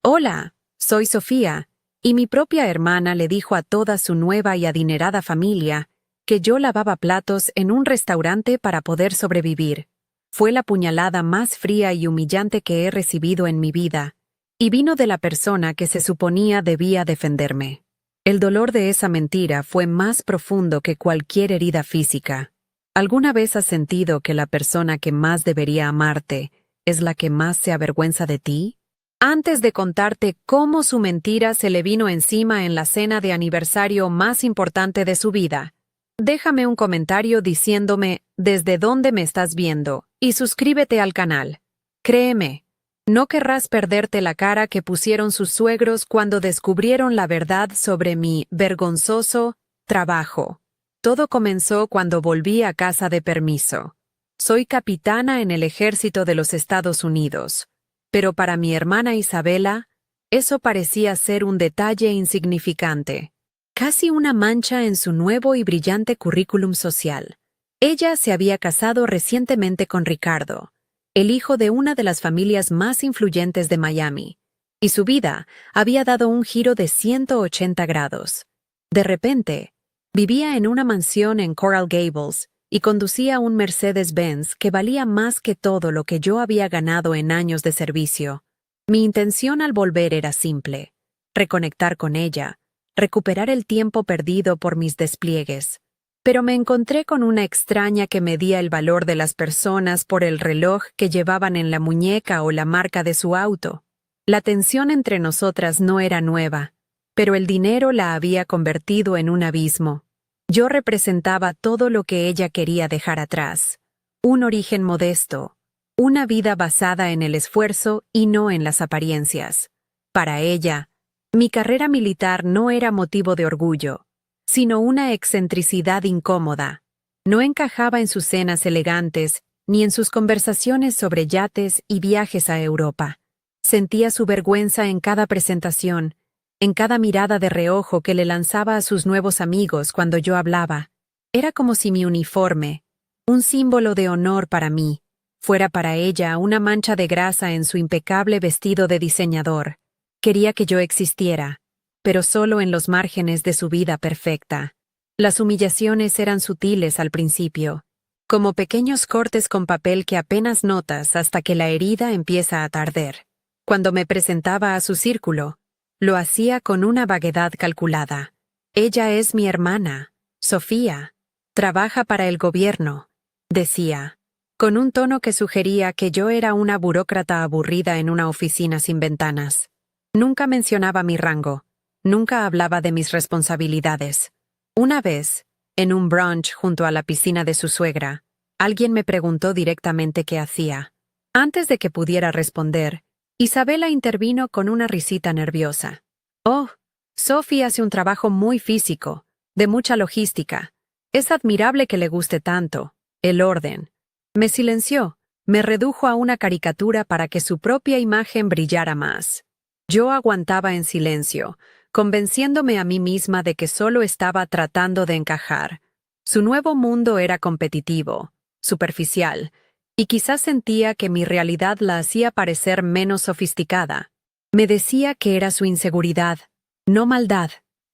Hola, soy Sofía, y mi propia hermana le dijo a toda su nueva y adinerada familia que yo lavaba platos en un restaurante para poder sobrevivir. Fue la puñalada más fría y humillante que he recibido en mi vida, y vino de la persona que se suponía debía defenderme. El dolor de esa mentira fue más profundo que cualquier herida física. ¿Alguna vez has sentido que la persona que más debería amarte es la que más se avergüenza de ti? Antes de contarte cómo su mentira se le vino encima en la cena de aniversario más importante de su vida, déjame un comentario diciéndome desde dónde me estás viendo y suscríbete al canal. Créeme, no querrás perderte la cara que pusieron sus suegros cuando descubrieron la verdad sobre mi vergonzoso trabajo. Todo comenzó cuando volví a casa de permiso. Soy capitana en el ejército de los Estados Unidos. Pero para mi hermana Isabela, eso parecía ser un detalle insignificante, casi una mancha en su nuevo y brillante currículum social. Ella se había casado recientemente con Ricardo, el hijo de una de las familias más influyentes de Miami, y su vida había dado un giro de 180 grados. De repente, vivía en una mansión en Coral Gables, y conducía un Mercedes-Benz que valía más que todo lo que yo había ganado en años de servicio. Mi intención al volver era simple: reconectar con ella, recuperar el tiempo perdido por mis despliegues. Pero me encontré con una extraña que medía el valor de las personas por el reloj que llevaban en la muñeca o la marca de su auto. La tensión entre nosotras no era nueva, pero el dinero la había convertido en un abismo. Yo representaba todo lo que ella quería dejar atrás: un origen modesto, una vida basada en el esfuerzo y no en las apariencias. Para ella, mi carrera militar no era motivo de orgullo, sino una excentricidad incómoda. No encajaba en sus cenas elegantes ni en sus conversaciones sobre yates y viajes a Europa. Sentía su vergüenza en cada presentación, en cada mirada de reojo que le lanzaba a sus nuevos amigos cuando yo hablaba. Era como si mi uniforme, un símbolo de honor para mí, fuera para ella una mancha de grasa en su impecable vestido de diseñador. Quería que yo existiera, pero solo en los márgenes de su vida perfecta. Las humillaciones eran sutiles al principio, como pequeños cortes con papel que apenas notas hasta que la herida empieza a arder. Cuando me presentaba a su círculo, lo hacía con una vaguedad calculada. Ella es mi hermana, Sofía. Trabaja para el gobierno, decía, con un tono que sugería que yo era una burócrata aburrida en una oficina sin ventanas. Nunca mencionaba mi rango, nunca hablaba de mis responsabilidades. Una vez, en un brunch junto a la piscina de su suegra, alguien me preguntó directamente qué hacía. Antes de que pudiera responder, Isabela intervino con una risita nerviosa. Oh, Sophie hace un trabajo muy físico, de mucha logística. Es admirable que le guste tanto, el orden. Me silenció, me redujo a una caricatura para que su propia imagen brillara más. Yo aguantaba en silencio, convenciéndome a mí misma de que solo estaba tratando de encajar. Su nuevo mundo era competitivo, superficial, y quizás sentía que mi realidad la hacía parecer menos sofisticada. Me decía que era su inseguridad, no maldad,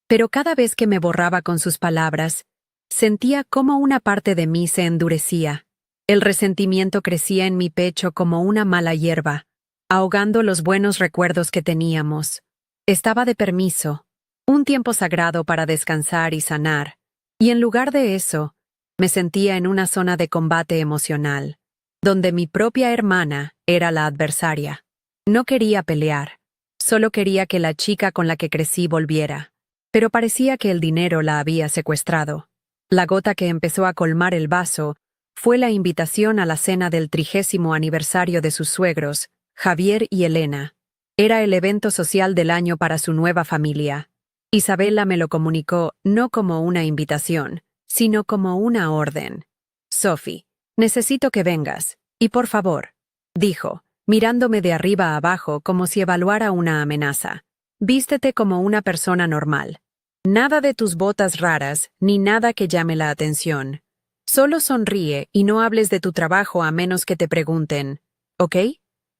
pero cada vez que me borraba con sus palabras, sentía cómo una parte de mí se endurecía. El resentimiento crecía en mi pecho como una mala hierba, ahogando los buenos recuerdos que teníamos. Estaba de permiso, un tiempo sagrado para descansar y sanar, y en lugar de eso, me sentía en una zona de combate emocional, donde mi propia hermana era la adversaria. No quería pelear, solo quería que la chica con la que crecí volviera, pero parecía que el dinero la había secuestrado. La gota que empezó a colmar el vaso fue la invitación a la cena del 30º aniversario de sus suegros, Javier y Elena. Era el evento social del año para su nueva familia. Isabela me lo comunicó no como una invitación, sino como una orden. Sophie, necesito que vengas, y por favor, dijo, mirándome de arriba a abajo como si evaluara una amenaza. Vístete como una persona normal. Nada de tus botas raras, ni nada que llame la atención. Solo sonríe y no hables de tu trabajo a menos que te pregunten, ¿ok?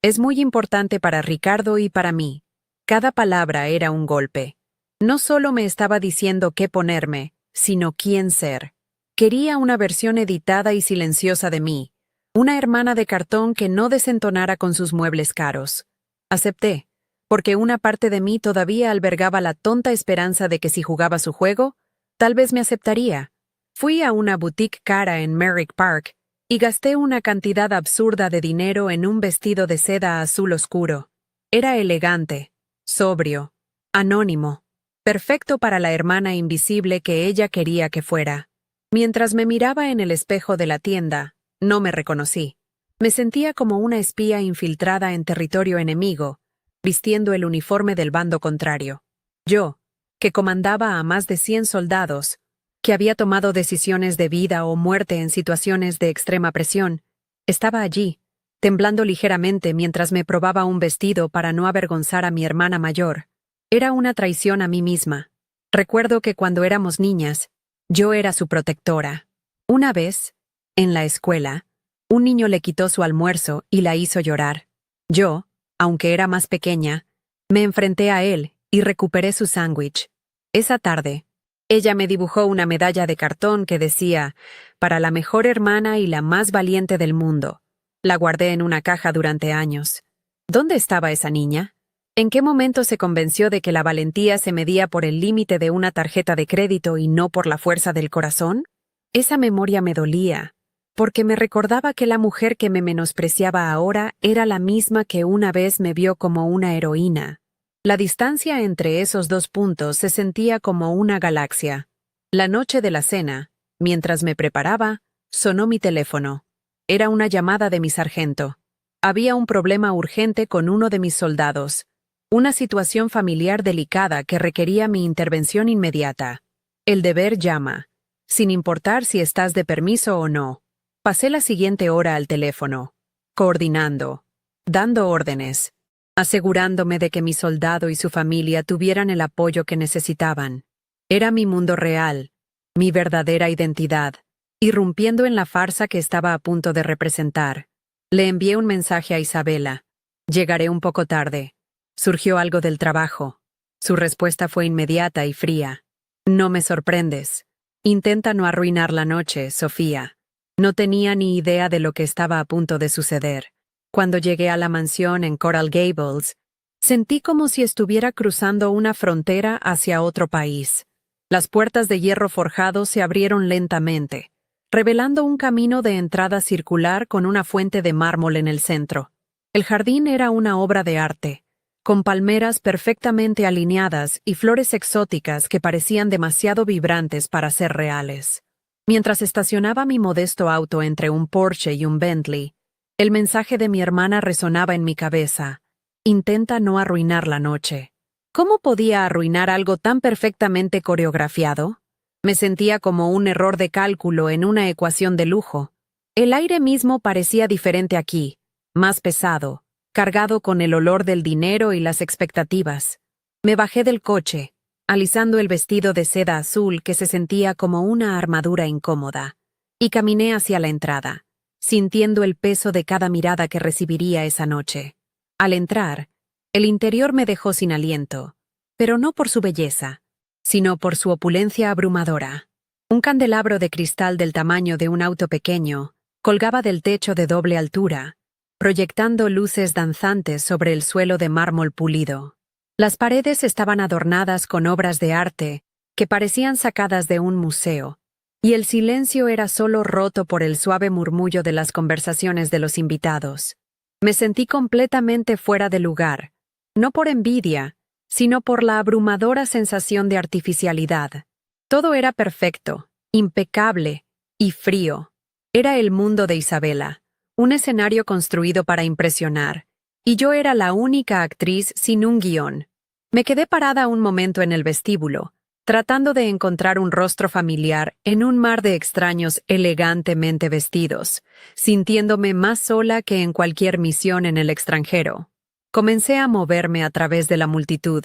Es muy importante para Ricardo y para mí. Cada palabra era un golpe. No solo me estaba diciendo qué ponerme, sino quién ser. Quería una versión editada y silenciosa de mí, una hermana de cartón que no desentonara con sus muebles caros. Acepté, porque una parte de mí todavía albergaba la tonta esperanza de que si jugaba su juego, tal vez me aceptaría. Fui a una boutique cara en Merrick Park y gasté una cantidad absurda de dinero en un vestido de seda azul oscuro. Era elegante, sobrio, anónimo, perfecto para la hermana invisible que ella quería que fuera. Mientras me miraba en el espejo de la tienda, no me reconocí. Me sentía como una espía infiltrada en territorio enemigo, vistiendo el uniforme del bando contrario. Yo, que comandaba a más de 100 soldados, que había tomado decisiones de vida o muerte en situaciones de extrema presión, estaba allí, temblando ligeramente mientras me probaba un vestido para no avergonzar a mi hermana mayor. Era una traición a mí misma. Recuerdo que cuando éramos niñas, yo era su protectora. Una vez, en la escuela, un niño le quitó su almuerzo y la hizo llorar. Yo, aunque era más pequeña, me enfrenté a él y recuperé su sándwich. Esa tarde, ella me dibujó una medalla de cartón que decía, para la mejor hermana y la más valiente del mundo. La guardé en una caja durante años. ¿Dónde estaba esa niña? ¿En qué momento se convenció de que la valentía se medía por el límite de una tarjeta de crédito y no por la fuerza del corazón? Esa memoria me dolía, porque me recordaba que la mujer que me menospreciaba ahora era la misma que una vez me vio como una heroína. La distancia entre esos dos puntos se sentía como una galaxia. La noche de la cena, mientras me preparaba, sonó mi teléfono. Era una llamada de mi sargento. Había un problema urgente con uno de mis soldados. Una situación familiar delicada que requería mi intervención inmediata. El deber llama, sin importar si estás de permiso o no. Pasé la siguiente hora al teléfono, coordinando, dando órdenes, asegurándome de que mi soldado y su familia tuvieran el apoyo que necesitaban. Era mi mundo real, mi verdadera identidad, irrumpiendo en la farsa que estaba a punto de representar. Le envié un mensaje a Isabela. Llegaré un poco tarde. Surgió algo del trabajo. Su respuesta fue inmediata y fría. No me sorprendes. Intenta no arruinar la noche, Sofía. No tenía ni idea de lo que estaba a punto de suceder. Cuando llegué a la mansión en Coral Gables, sentí como si estuviera cruzando una frontera hacia otro país. Las puertas de hierro forjado se abrieron lentamente, revelando un camino de entrada circular con una fuente de mármol en el centro. El jardín era una obra de arte, con palmeras perfectamente alineadas y flores exóticas que parecían demasiado vibrantes para ser reales. Mientras estacionaba mi modesto auto entre un Porsche y un Bentley, el mensaje de mi hermana resonaba en mi cabeza. Intenta no arruinar la noche. ¿Cómo podía arruinar algo tan perfectamente coreografiado? Me sentía como un error de cálculo en una ecuación de lujo. El aire mismo parecía diferente aquí, más pesado, cargado con el olor del dinero y las expectativas. Me bajé del coche, alisando el vestido de seda azul que se sentía como una armadura incómoda, y caminé hacia la entrada, sintiendo el peso de cada mirada que recibiría esa noche. Al entrar, el interior me dejó sin aliento, pero no por su belleza, sino por su opulencia abrumadora. Un candelabro de cristal del tamaño de un auto pequeño colgaba del techo de doble altura, proyectando luces danzantes sobre el suelo de mármol pulido. Las paredes estaban adornadas con obras de arte que parecían sacadas de un museo, y el silencio era solo roto por el suave murmullo de las conversaciones de los invitados. Me sentí completamente fuera de lugar, no por envidia, sino por la abrumadora sensación de artificialidad. Todo era perfecto, impecable y frío. Era el mundo de Isabela, un escenario construido para impresionar, y yo era la única actriz sin un guión. Me quedé parada un momento en el vestíbulo, tratando de encontrar un rostro familiar en un mar de extraños elegantemente vestidos, sintiéndome más sola que en cualquier misión en el extranjero. Comencé a moverme a través de la multitud,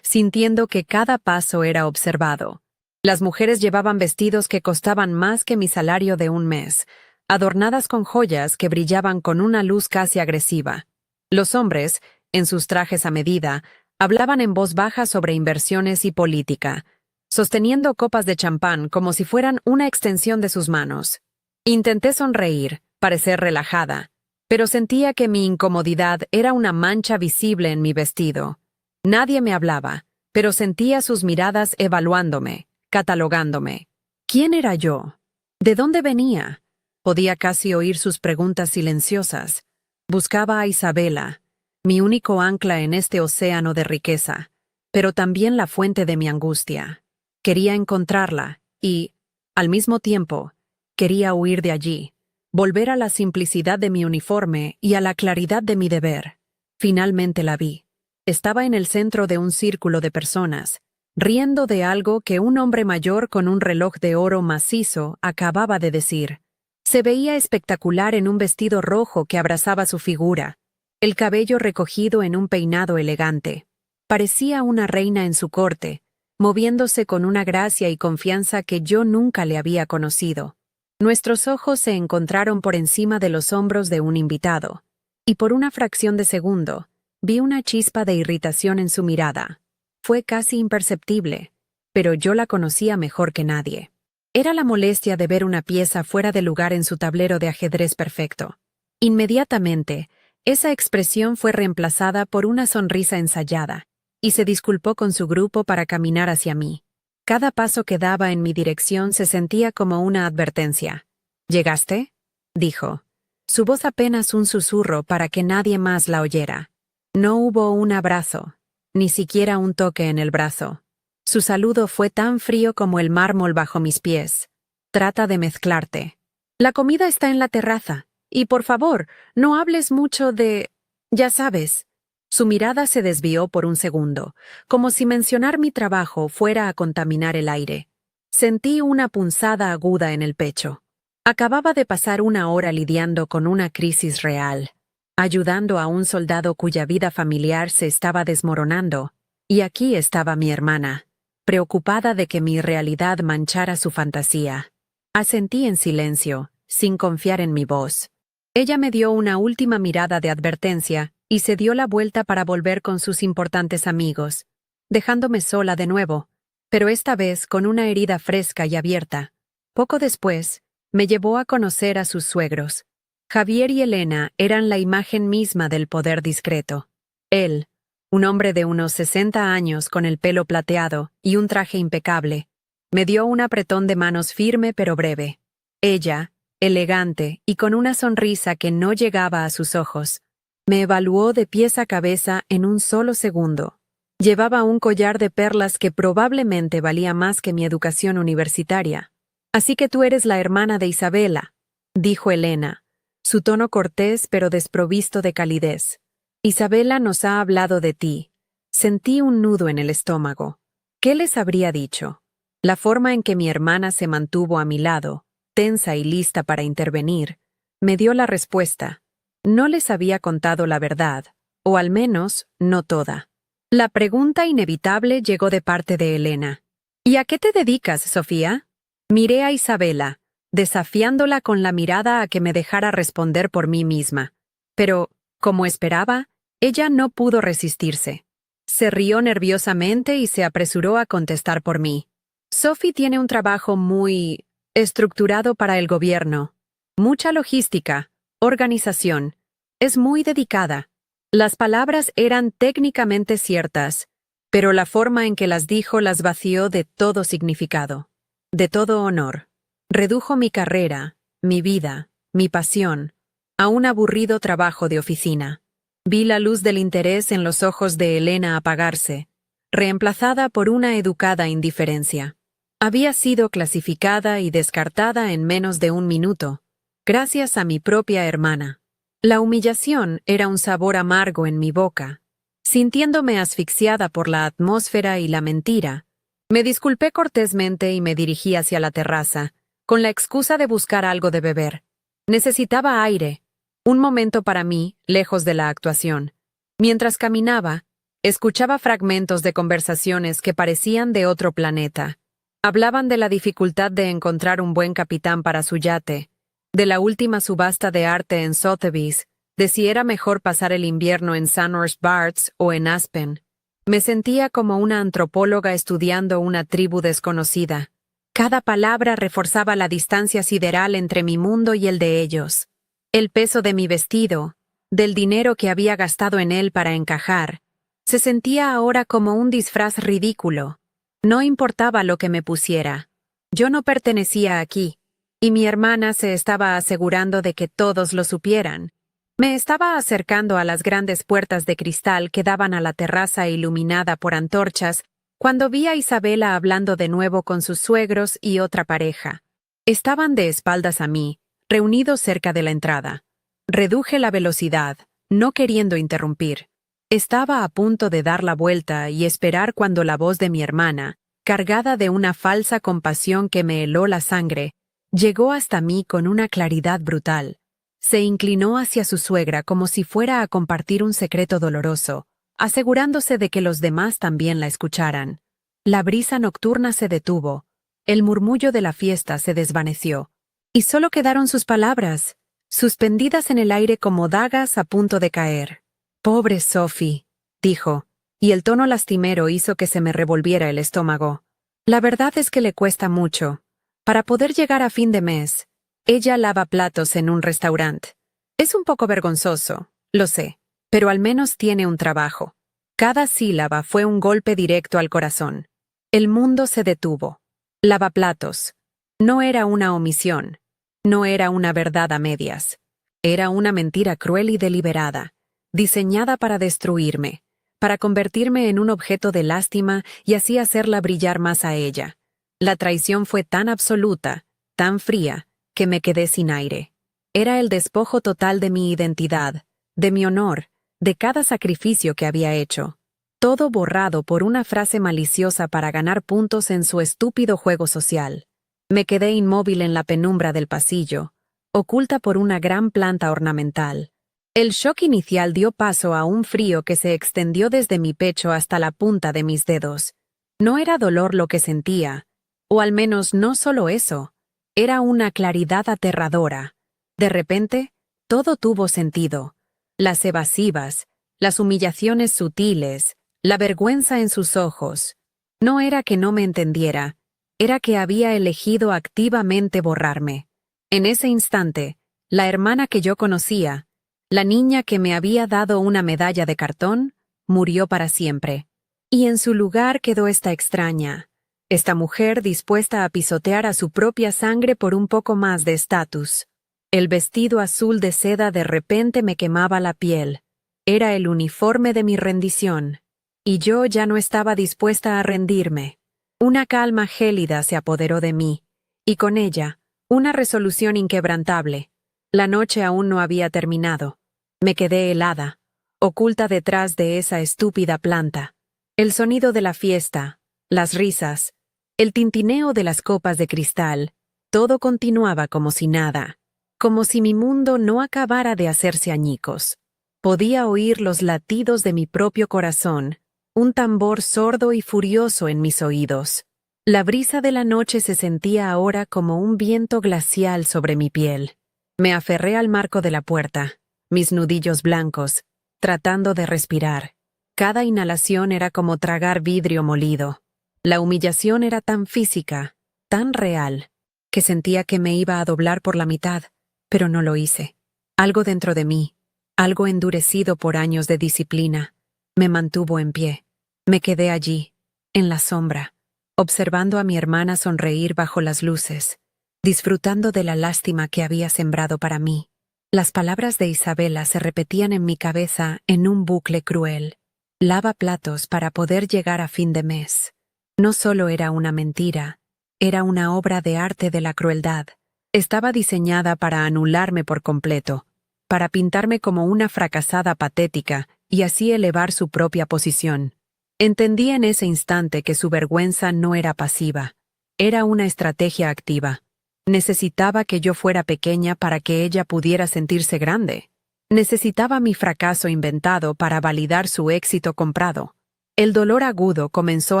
sintiendo que cada paso era observado. Las mujeres llevaban vestidos que costaban más que mi salario de un mes, adornadas con joyas que brillaban con una luz casi agresiva. Los hombres, en sus trajes a medida, Hablaban en voz baja sobre inversiones y política, sosteniendo copas de champán como si fueran una extensión de sus manos. Intenté sonreír, parecer relajada, pero sentía que mi incomodidad era una mancha visible en mi vestido. Nadie me hablaba, pero sentía sus miradas evaluándome, catalogándome. ¿Quién era yo? ¿De dónde venía? Podía casi oír sus preguntas silenciosas. Buscaba a Isabela, mi único ancla en este océano de riqueza, pero también la fuente de mi angustia. Quería encontrarla y, al mismo tiempo, quería huir de allí, volver a la simplicidad de mi uniforme y a la claridad de mi deber. Finalmente la vi. Estaba en el centro de un círculo de personas, riendo de algo que un hombre mayor con un reloj de oro macizo acababa de decir. Se veía espectacular en un vestido rojo que abrazaba su figura, el cabello recogido en un peinado elegante. Parecía una reina en su corte, moviéndose con una gracia y confianza que yo nunca le había conocido. Nuestros ojos se encontraron por encima de los hombros de un invitado, y por una fracción de segundo, vi una chispa de irritación en su mirada. Fue casi imperceptible, pero yo la conocía mejor que nadie. Era la molestia de ver una pieza fuera de lugar en su tablero de ajedrez perfecto. Inmediatamente, esa expresión fue reemplazada por una sonrisa ensayada, y se disculpó con su grupo para caminar hacia mí. Cada paso que daba en mi dirección se sentía como una advertencia. ¿Llegaste?, dijo. Su voz apenas un susurro para que nadie más la oyera. No hubo un abrazo, ni siquiera un toque en el brazo. Su saludo fue tan frío como el mármol bajo mis pies. Trata de mezclarte. La comida está en la terraza. Y por favor, no hables mucho de... Ya sabes. Su mirada se desvió por un segundo, como si mencionar mi trabajo fuera a contaminar el aire. Sentí una punzada aguda en el pecho. Acababa de pasar una hora lidiando con una crisis real, ayudando a un soldado cuya vida familiar se estaba desmoronando, y aquí estaba mi hermana, preocupada de que mi realidad manchara su fantasía. Asentí en silencio, sin confiar en mi voz. Ella me dio una última mirada de advertencia y se dio la vuelta para volver con sus importantes amigos, dejándome sola de nuevo, pero esta vez con una herida fresca y abierta. Poco después, me llevó a conocer a sus suegros. Javier y Elena eran la imagen misma del poder discreto. Él, un hombre de unos 60 años con el pelo plateado y un traje impecable, me dio un apretón de manos firme pero breve. Ella, elegante y con una sonrisa que no llegaba a sus ojos, me evaluó de pies a cabeza en un solo segundo. Llevaba un collar de perlas que probablemente valía más que mi educación universitaria. «Así que tú eres la hermana de Isabela», dijo Elena, su tono cortés pero desprovisto de calidez. «Isabela nos ha hablado de ti». Sentí un nudo en el estómago. ¿Qué les habría dicho? La forma en que mi hermana se mantuvo a mi lado, tensa y lista para intervenir, me dio la respuesta. No les había contado la verdad, o al menos, no toda. La pregunta inevitable llegó de parte de Elena. «¿Y a qué te dedicas, Sofía?» Miré a Isabela, desafiándola con la mirada a que me dejara responder por mí misma. Pero, como esperaba, ella no pudo resistirse. Se rió nerviosamente y se apresuró a contestar por mí. «Sophie tiene un trabajo muy estructurado para el gobierno. Mucha logística, organización. Es muy dedicada». Las palabras eran técnicamente ciertas, pero la forma en que las dijo las vació de todo significado, de todo honor. Redujo mi carrera, mi vida, mi pasión, a un aburrido trabajo de oficina. Vi la luz del interés en los ojos de Elena apagarse, reemplazada por una educada indiferencia. Había sido clasificada y descartada en menos de un minuto, gracias a mi propia hermana. La humillación era un sabor amargo en mi boca. Sintiéndome asfixiada por la atmósfera y la mentira, me disculpé cortésmente y me dirigí hacia la terraza, con la excusa de buscar algo de beber. Necesitaba aire, un momento para mí, lejos de la actuación. Mientras caminaba, escuchaba fragmentos de conversaciones que parecían de otro planeta. Hablaban de la dificultad de encontrar un buen capitán para su yate, de la última subasta de arte en Sotheby's, de si era mejor pasar el invierno en Sandhurst Barts o en Aspen. Me sentía como una antropóloga estudiando una tribu desconocida. Cada palabra reforzaba la distancia sideral entre mi mundo y el de ellos. El peso de mi vestido, del dinero que había gastado en él para encajar, se sentía ahora como un disfraz ridículo. No importaba lo que me pusiera. Yo no pertenecía aquí, y mi hermana se estaba asegurando de que todos lo supieran. Me estaba acercando a las grandes puertas de cristal que daban a la terraza iluminada por antorchas cuando vi a Isabela hablando de nuevo con sus suegros y otra pareja. Estaban de espaldas a mí, reunidos cerca de la entrada. Reduje la velocidad, no queriendo interrumpir. Estaba a punto de dar la vuelta y esperar cuando la voz de mi hermana, cargada de una falsa compasión que me heló la sangre, llegó hasta mí con una claridad brutal. Se inclinó hacia su suegra como si fuera a compartir un secreto doloroso, asegurándose de que los demás también la escucharan. La brisa nocturna se detuvo, el murmullo de la fiesta se desvaneció, y solo quedaron sus palabras, suspendidas en el aire como dagas a punto de caer. «Pobre Sophie», dijo, y el tono lastimero hizo que se me revolviera el estómago. «La verdad es que le cuesta mucho. Para poder llegar a fin de mes, ella lava platos en un restaurante. Es un poco vergonzoso, lo sé, pero al menos tiene un trabajo». Cada sílaba fue un golpe directo al corazón. El mundo se detuvo. Lavaplatos. No era una omisión. No era una verdad a medias. Era una mentira cruel y deliberada, diseñada para destruirme, para convertirme en un objeto de lástima y así hacerla brillar más a ella. La traición fue tan absoluta, tan fría, que me quedé sin aire. Era el despojo total de mi identidad, de mi honor, de cada sacrificio que había hecho. Todo borrado por una frase maliciosa para ganar puntos en su estúpido juego social. Me quedé inmóvil en la penumbra del pasillo, oculta por una gran planta ornamental. El shock inicial dio paso a un frío que se extendió desde mi pecho hasta la punta de mis dedos. No era dolor lo que sentía, o al menos no solo eso, era una claridad aterradora. De repente, todo tuvo sentido. Las evasivas, las humillaciones sutiles, la vergüenza en sus ojos. No era que no me entendiera, era que había elegido activamente borrarme. En ese instante, la hermana que yo conocía, la niña que me había dado una medalla de cartón, murió para siempre. Y en su lugar quedó esta extraña, esta mujer dispuesta a pisotear a su propia sangre por un poco más de estatus. El vestido azul de seda de repente me quemaba la piel. Era el uniforme de mi rendición. Y yo ya no estaba dispuesta a rendirme. Una calma gélida se apoderó de mí, y con ella, una resolución inquebrantable. La noche aún no había terminado. Me quedé helada, oculta detrás de esa estúpida planta. El sonido de la fiesta, las risas, el tintineo de las copas de cristal, todo continuaba como si nada, como si mi mundo no acabara de hacerse añicos. Podía oír los latidos de mi propio corazón, un tambor sordo y furioso en mis oídos. La brisa de la noche se sentía ahora como un viento glacial sobre mi piel. Me aferré al marco de la puerta, mis nudillos blancos, tratando de respirar. Cada inhalación era como tragar vidrio molido. La humillación era tan física, tan real, que sentía que me iba a doblar por la mitad, pero no lo hice. Algo dentro de mí, algo endurecido por años de disciplina, me mantuvo en pie. Me quedé allí, en la sombra, observando a mi hermana sonreír bajo las luces, disfrutando de la lástima que había sembrado para mí. Las palabras de Isabela se repetían en mi cabeza en un bucle cruel. Lava platos para poder llegar a fin de mes. No solo era una mentira, era una obra de arte de la crueldad. Estaba diseñada para anularme por completo, para pintarme como una fracasada patética y así elevar su propia posición. Entendí en ese instante que su vergüenza no era pasiva, era una estrategia activa. Necesitaba que yo fuera pequeña para que ella pudiera sentirse grande. Necesitaba mi fracaso inventado para validar su éxito comprado. El dolor agudo comenzó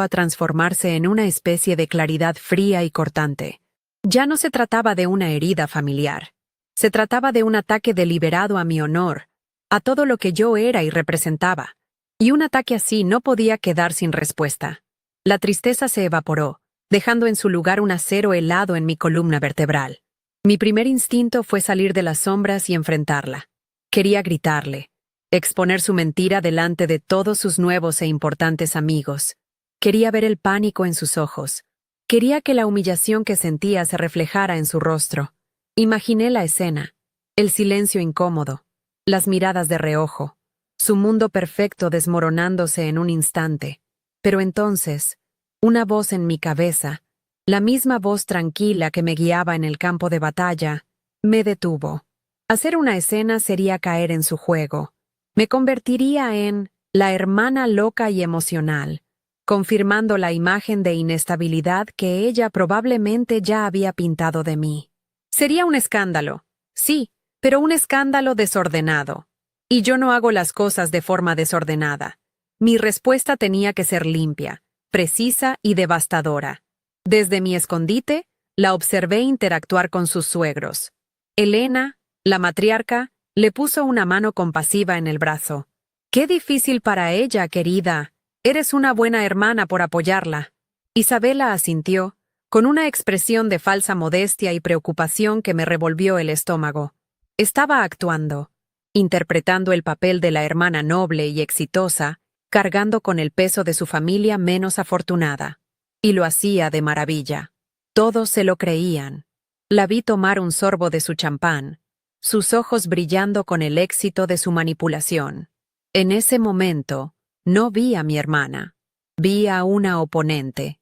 a transformarse en una especie de claridad fría y cortante. Ya no se trataba de una herida familiar. Se trataba de un ataque deliberado a mi honor, a todo lo que yo era y representaba. Y un ataque así no podía quedar sin respuesta. La tristeza se evaporó, dejando en su lugar un acero helado en mi columna vertebral. Mi primer instinto fue salir de las sombras y enfrentarla. Quería gritarle, exponer su mentira delante de todos sus nuevos e importantes amigos. Quería ver el pánico en sus ojos. Quería que la humillación que sentía se reflejara en su rostro. Imaginé la escena, el silencio incómodo, las miradas de reojo, su mundo perfecto desmoronándose en un instante. Pero entonces, una voz en mi cabeza, la misma voz tranquila que me guiaba en el campo de batalla, me detuvo. Hacer una escena sería caer en su juego. Me convertiría en la hermana loca y emocional, confirmando la imagen de inestabilidad que ella probablemente ya había pintado de mí. Sería un escándalo, sí, pero un escándalo desordenado. Y yo no hago las cosas de forma desordenada. Mi respuesta tenía que ser limpia, precisa y devastadora. Desde mi escondite, la observé interactuar con sus suegros. Elena, la matriarca, le puso una mano compasiva en el brazo. «Qué difícil para ella, querida. Eres una buena hermana por apoyarla». Isabela asintió, con una expresión de falsa modestia y preocupación que me revolvió el estómago. Estaba actuando, interpretando el papel de la hermana noble y exitosa, cargando con el peso de su familia menos afortunada. Y lo hacía de maravilla. Todos se lo creían. La vi tomar un sorbo de su champán, sus ojos brillando con el éxito de su manipulación. En ese momento, no vi a mi hermana. Vi a una oponente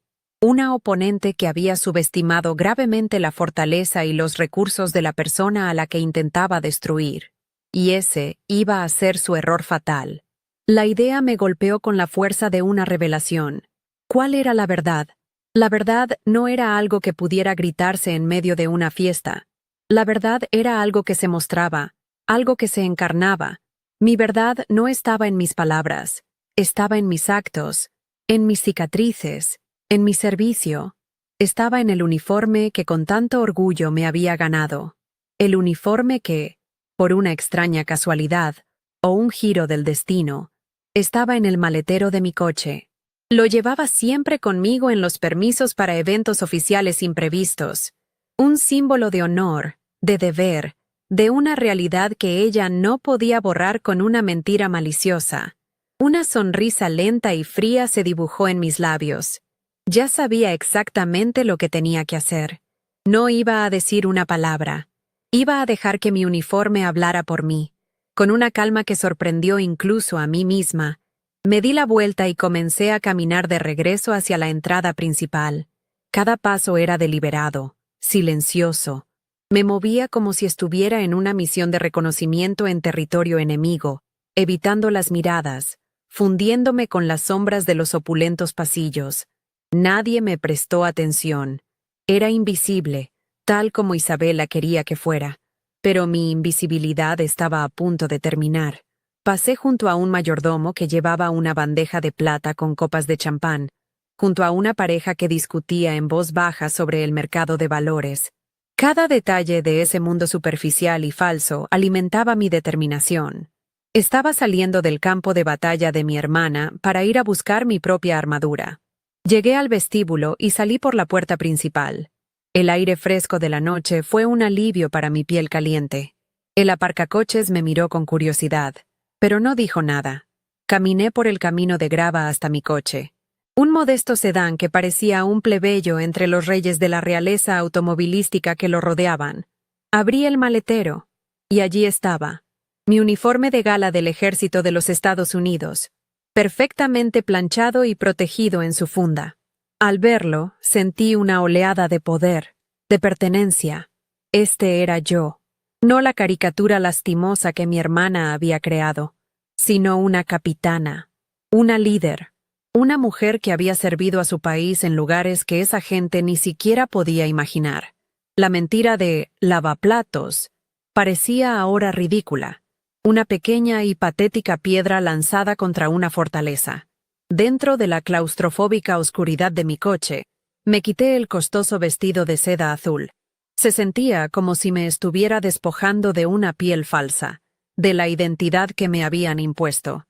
que había subestimado gravemente la fortaleza y los recursos de la persona a la que intentaba destruir. Y ese iba a ser su error fatal. La idea me golpeó con la fuerza de una revelación. ¿Cuál era la verdad? La verdad no era algo que pudiera gritarse en medio de una fiesta. La verdad era algo que se mostraba, algo que se encarnaba. Mi verdad no estaba en mis palabras, estaba en mis actos, en mis cicatrices, en mi servicio. Estaba en el uniforme que con tanto orgullo me había ganado. El uniforme que, por una extraña casualidad, o un giro del destino, estaba en el maletero de mi coche. Lo llevaba siempre conmigo en los permisos para eventos oficiales imprevistos. Un símbolo de honor, de deber, de una realidad que ella no podía borrar con una mentira maliciosa. Una sonrisa lenta y fría se dibujó en mis labios. Ya sabía exactamente lo que tenía que hacer. No iba a decir una palabra. Iba a dejar que mi uniforme hablara por mí. Con una calma que sorprendió incluso a mí misma, me di la vuelta y comencé a caminar de regreso hacia la entrada principal. Cada paso era deliberado, silencioso. Me movía como si estuviera en una misión de reconocimiento en territorio enemigo, evitando las miradas, fundiéndome con las sombras de los opulentos pasillos. Nadie me prestó atención. Era invisible, tal como Isabela quería que fuera. Pero mi invisibilidad estaba a punto de terminar. Pasé junto a un mayordomo que llevaba una bandeja de plata con copas de champán, junto a una pareja que discutía en voz baja sobre el mercado de valores. Cada detalle de ese mundo superficial y falso alimentaba mi determinación. Estaba saliendo del campo de batalla de mi hermana para ir a buscar mi propia armadura. Llegué al vestíbulo y salí por la puerta principal. El aire fresco de la noche fue un alivio para mi piel caliente. El aparcacoches me miró con curiosidad, pero no dijo nada. Caminé por el camino de grava hasta mi coche. Un modesto sedán que parecía un plebeyo entre los reyes de la realeza automovilística que lo rodeaban. Abrí el maletero, y allí estaba, mi uniforme de gala del Ejército de los Estados Unidos, perfectamente planchado y protegido en su funda. Al verlo, sentí una oleada de poder, de pertenencia. Este era yo, no la caricatura lastimosa que mi hermana había creado, sino una capitana, una líder, una mujer que había servido a su país en lugares que esa gente ni siquiera podía imaginar. La mentira de lavaplatos parecía ahora ridícula, una pequeña y patética piedra lanzada contra una fortaleza. Dentro de la claustrofóbica oscuridad de mi coche, me quité el costoso vestido de seda azul. Se sentía como si me estuviera despojando de una piel falsa, de la identidad que me habían impuesto.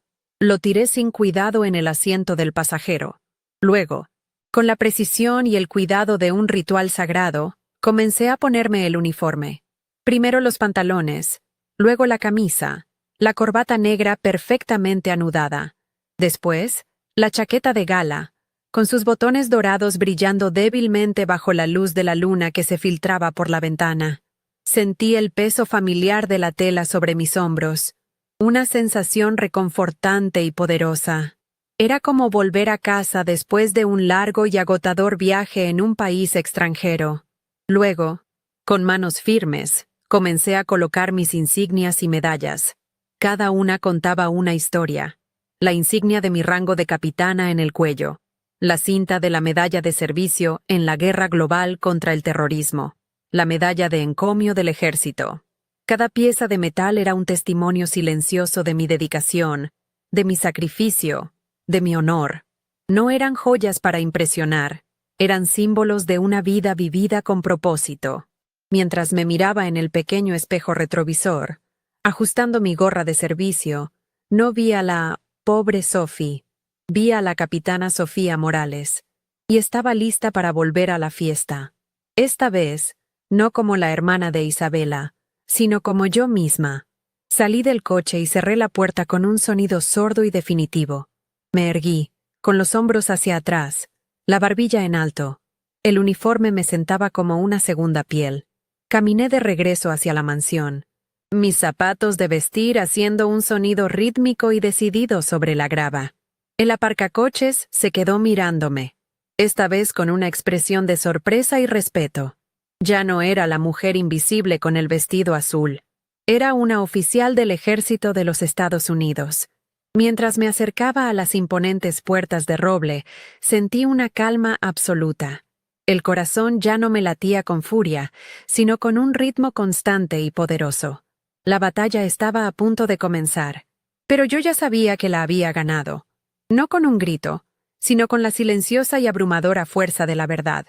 Lo tiré sin cuidado en el asiento del pasajero. Luego, con la precisión y el cuidado de un ritual sagrado, comencé a ponerme el uniforme. Primero los pantalones, luego la camisa, la corbata negra perfectamente anudada. Después, la chaqueta de gala, con sus botones dorados brillando débilmente bajo la luz de la luna que se filtraba por la ventana. Sentí el peso familiar de la tela sobre mis hombros, una sensación reconfortante y poderosa. Era como volver a casa después de un largo y agotador viaje en un país extranjero. Luego, con manos firmes, comencé a colocar mis insignias y medallas. Cada una contaba una historia. La insignia de mi rango de capitana en el cuello, la cinta de la medalla de servicio en la guerra global contra el terrorismo, la medalla de encomio del ejército. Cada pieza de metal era un testimonio silencioso de mi dedicación, de mi sacrificio, de mi honor. No eran joyas para impresionar, eran símbolos de una vida vivida con propósito. Mientras me miraba en el pequeño espejo retrovisor, ajustando mi gorra de servicio, no vi a la pobre Sophie, vi a la capitana Sofía Morales, y estaba lista para volver a la fiesta. Esta vez, no como la hermana de Isabela, sino como yo misma. Salí del coche y cerré la puerta con un sonido sordo y definitivo. Me erguí, con los hombros hacia atrás, la barbilla en alto. El uniforme me sentaba como una segunda piel. Caminé de regreso hacia la mansión, mis zapatos de vestir haciendo un sonido rítmico y decidido sobre la grava. El aparcacoches se quedó mirándome, esta vez con una expresión de sorpresa y respeto. Ya no era la mujer invisible con el vestido azul. Era una oficial del ejército de los Estados Unidos. Mientras me acercaba a las imponentes puertas de roble, sentí una calma absoluta. El corazón ya no me latía con furia, sino con un ritmo constante y poderoso. La batalla estaba a punto de comenzar, pero yo ya sabía que la había ganado. No con un grito, sino con la silenciosa y abrumadora fuerza de la verdad.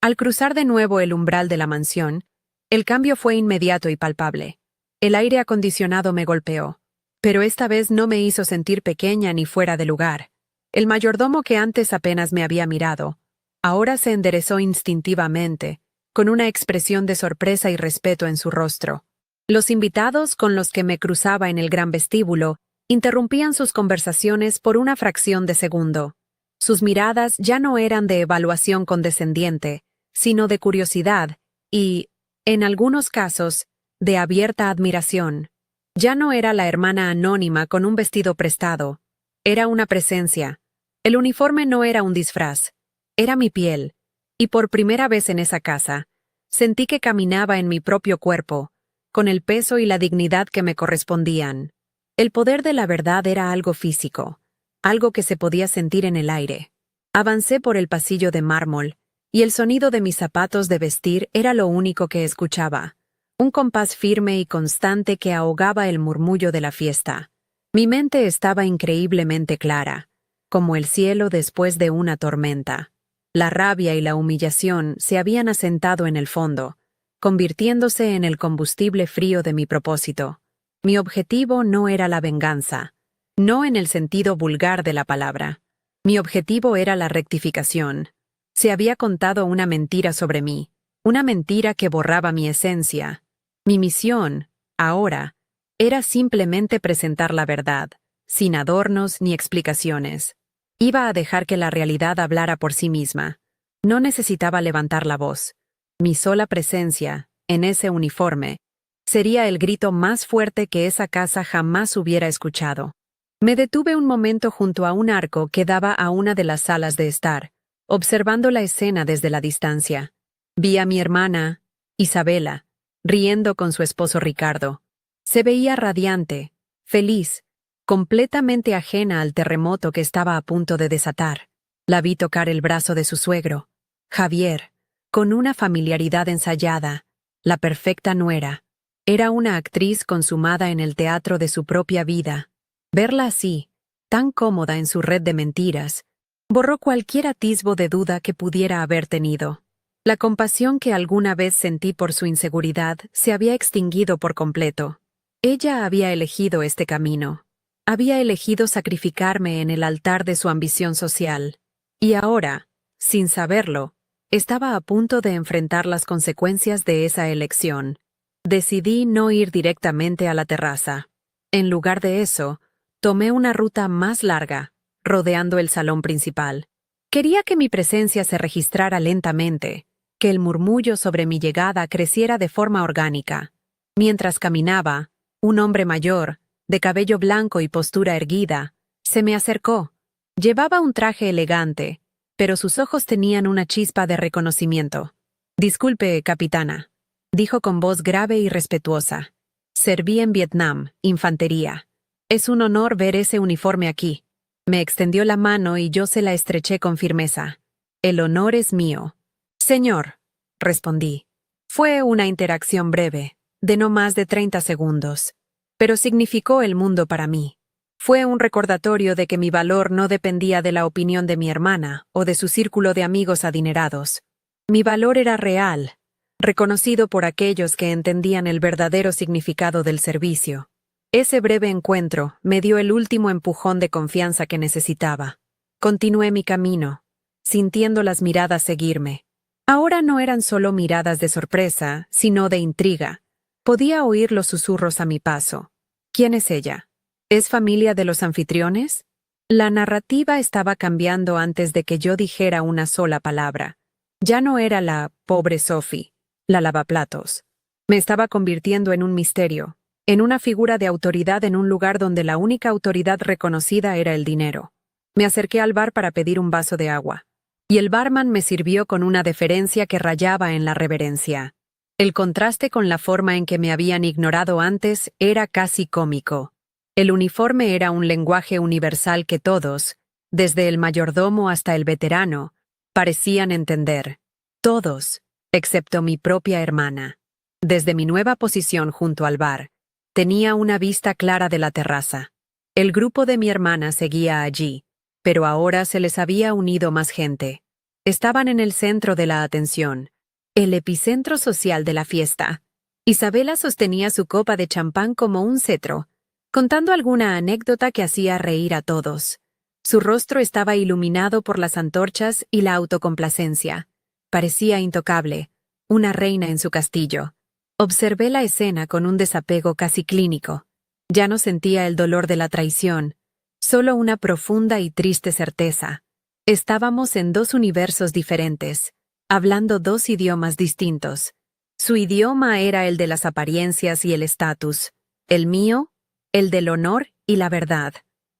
Al cruzar de nuevo el umbral de la mansión, el cambio fue inmediato y palpable. El aire acondicionado me golpeó, pero esta vez no me hizo sentir pequeña ni fuera de lugar. El mayordomo que antes apenas me había mirado, ahora se enderezó instintivamente, con una expresión de sorpresa y respeto en su rostro. Los invitados con los que me cruzaba en el gran vestíbulo interrumpían sus conversaciones por una fracción de segundo. Sus miradas ya no eran de evaluación condescendiente, sino de curiosidad y, en algunos casos, de abierta admiración. Ya no era la hermana anónima con un vestido prestado. Era una presencia. El uniforme no era un disfraz. Era mi piel. Y por primera vez en esa casa, sentí que caminaba en mi propio cuerpo, con el peso y la dignidad que me correspondían. El poder de la verdad era algo físico, algo que se podía sentir en el aire. Avancé por el pasillo de mármol, y el sonido de mis zapatos de vestir era lo único que escuchaba. Un compás firme y constante que ahogaba el murmullo de la fiesta. Mi mente estaba increíblemente clara, como el cielo después de una tormenta. La rabia y la humillación se habían asentado en el fondo, convirtiéndose en el combustible frío de mi propósito. Mi objetivo no era la venganza, no en el sentido vulgar de la palabra. Mi objetivo era la rectificación. Se había contado una mentira sobre mí, una mentira que borraba mi esencia. Mi misión, ahora, era simplemente presentar la verdad, sin adornos ni explicaciones. Iba a dejar que la realidad hablara por sí misma. No necesitaba levantar la voz. Mi sola presencia, en ese uniforme, sería el grito más fuerte que esa casa jamás hubiera escuchado. Me detuve un momento junto a un arco que daba a una de las salas de estar, observando la escena desde la distancia. Vi a mi hermana, Isabela, riendo con su esposo Ricardo. Se veía radiante, feliz, completamente ajena al terremoto que estaba a punto de desatar. La vi tocar el brazo de su suegro, Javier, con una familiaridad ensayada, la perfecta nuera. Era una actriz consumada en el teatro de su propia vida. Verla así, tan cómoda en su red de mentiras, borró cualquier atisbo de duda que pudiera haber tenido. La compasión que alguna vez sentí por su inseguridad se había extinguido por completo. Ella había elegido este camino. Había elegido sacrificarme en el altar de su ambición social. Y ahora, sin saberlo, estaba a punto de enfrentar las consecuencias de esa elección. Decidí no ir directamente a la terraza. En lugar de eso, tomé una ruta más larga, rodeando el salón principal. Quería que mi presencia se registrara lentamente, que el murmullo sobre mi llegada creciera de forma orgánica. Mientras caminaba, un hombre mayor, de cabello blanco y postura erguida, se me acercó. Llevaba un traje elegante, pero sus ojos tenían una chispa de reconocimiento. «Disculpe, capitana», dijo con voz grave y respetuosa. «Serví en Vietnam, infantería. Es un honor ver ese uniforme aquí». Me extendió la mano y yo se la estreché con firmeza. «El honor es mío». «Señor», respondí. Fue una interacción breve, de no más de 30 segundos, pero significó el mundo para mí. Fue un recordatorio de que mi valor no dependía de la opinión de mi hermana o de su círculo de amigos adinerados. Mi valor era real, reconocido por aquellos que entendían el verdadero significado del servicio. Ese breve encuentro me dio el último empujón de confianza que necesitaba. Continué mi camino, sintiendo las miradas seguirme. Ahora no eran solo miradas de sorpresa, sino de intriga. Podía oír los susurros a mi paso. ¿Quién es ella? ¿Es familia de los anfitriones? La narrativa estaba cambiando antes de que yo dijera una sola palabra. Ya no era la pobre Sophie, la lavaplatos. Me estaba convirtiendo en un misterio, en una figura de autoridad en un lugar donde la única autoridad reconocida era el dinero. Me acerqué al bar para pedir un vaso de agua, y el barman me sirvió con una deferencia que rayaba en la reverencia. El contraste con la forma en que me habían ignorado antes era casi cómico. El uniforme era un lenguaje universal que todos, desde el mayordomo hasta el veterano, parecían entender. Todos, excepto mi propia hermana. Desde mi nueva posición junto al bar, tenía una vista clara de la terraza. El grupo de mi hermana seguía allí, pero ahora se les había unido más gente. Estaban en el centro de la atención, el epicentro social de la fiesta. Isabela sostenía su copa de champán como un cetro, contando alguna anécdota que hacía reír a todos. Su rostro estaba iluminado por las antorchas y la autocomplacencia. Parecía intocable, una reina en su castillo. Observé la escena con un desapego casi clínico. Ya no sentía el dolor de la traición, solo una profunda y triste certeza. Estábamos en dos universos diferentes, hablando dos idiomas distintos. Su idioma era el de las apariencias y el estatus. El mío, el del honor y la verdad.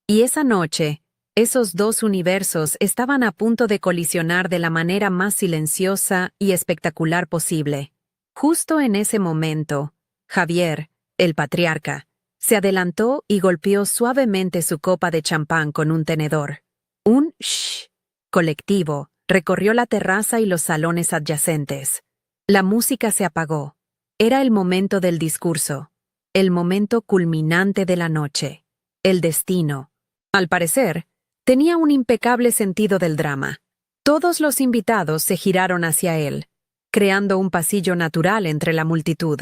Y esa noche, esos dos universos estaban a punto de colisionar de la manera más silenciosa y espectacular posible. Justo en ese momento, Javier, el patriarca, se adelantó y golpeó suavemente su copa de champán con un tenedor. Un shh colectivo recorrió la terraza y los salones adyacentes. La música se apagó. Era el momento del discurso. El momento culminante de la noche. El destino. Al parecer, tenía un impecable sentido del drama. Todos los invitados se giraron hacia él, creando un pasillo natural entre la multitud.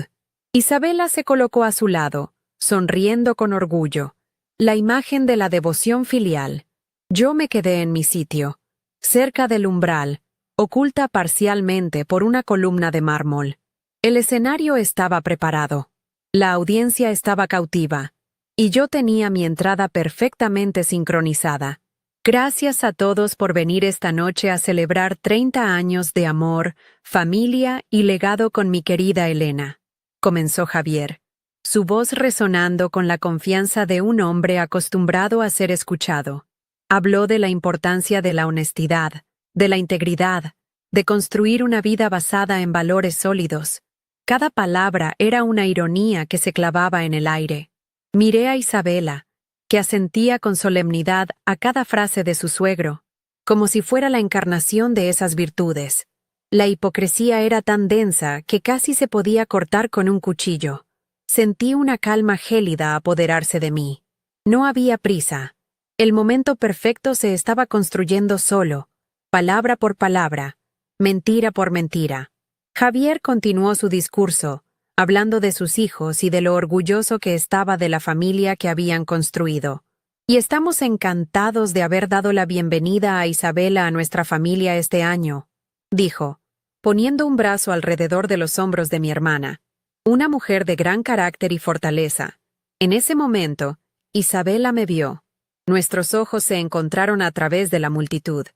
Isabela se colocó a su lado, sonriendo con orgullo, la imagen de la devoción filial. Yo me quedé en mi sitio, cerca del umbral, oculta parcialmente por una columna de mármol. El escenario estaba preparado. La audiencia estaba cautiva, y yo tenía mi entrada perfectamente sincronizada. Gracias a todos por venir esta noche a celebrar 30 años de amor, familia y legado con mi querida Elena, comenzó Javier, su voz resonando con la confianza de un hombre acostumbrado a ser escuchado. Habló de la importancia de la honestidad, de la integridad, de construir una vida basada en valores sólidos. Cada palabra era una ironía que se clavaba en el aire. Miré a Isabela, que asentía con solemnidad a cada frase de su suegro, como si fuera la encarnación de esas virtudes. La hipocresía era tan densa que casi se podía cortar con un cuchillo. Sentí una calma gélida apoderarse de mí. No había prisa. El momento perfecto se estaba construyendo solo, palabra por palabra, mentira por mentira. Javier continuó su discurso, hablando de sus hijos y de lo orgulloso que estaba de la familia que habían construido. Y estamos encantados de haber dado la bienvenida a Isabela a nuestra familia este año, dijo, poniendo un brazo alrededor de los hombros de mi hermana, una mujer de gran carácter y fortaleza. En ese momento, Isabela me vio. Nuestros ojos se encontraron a través de la multitud.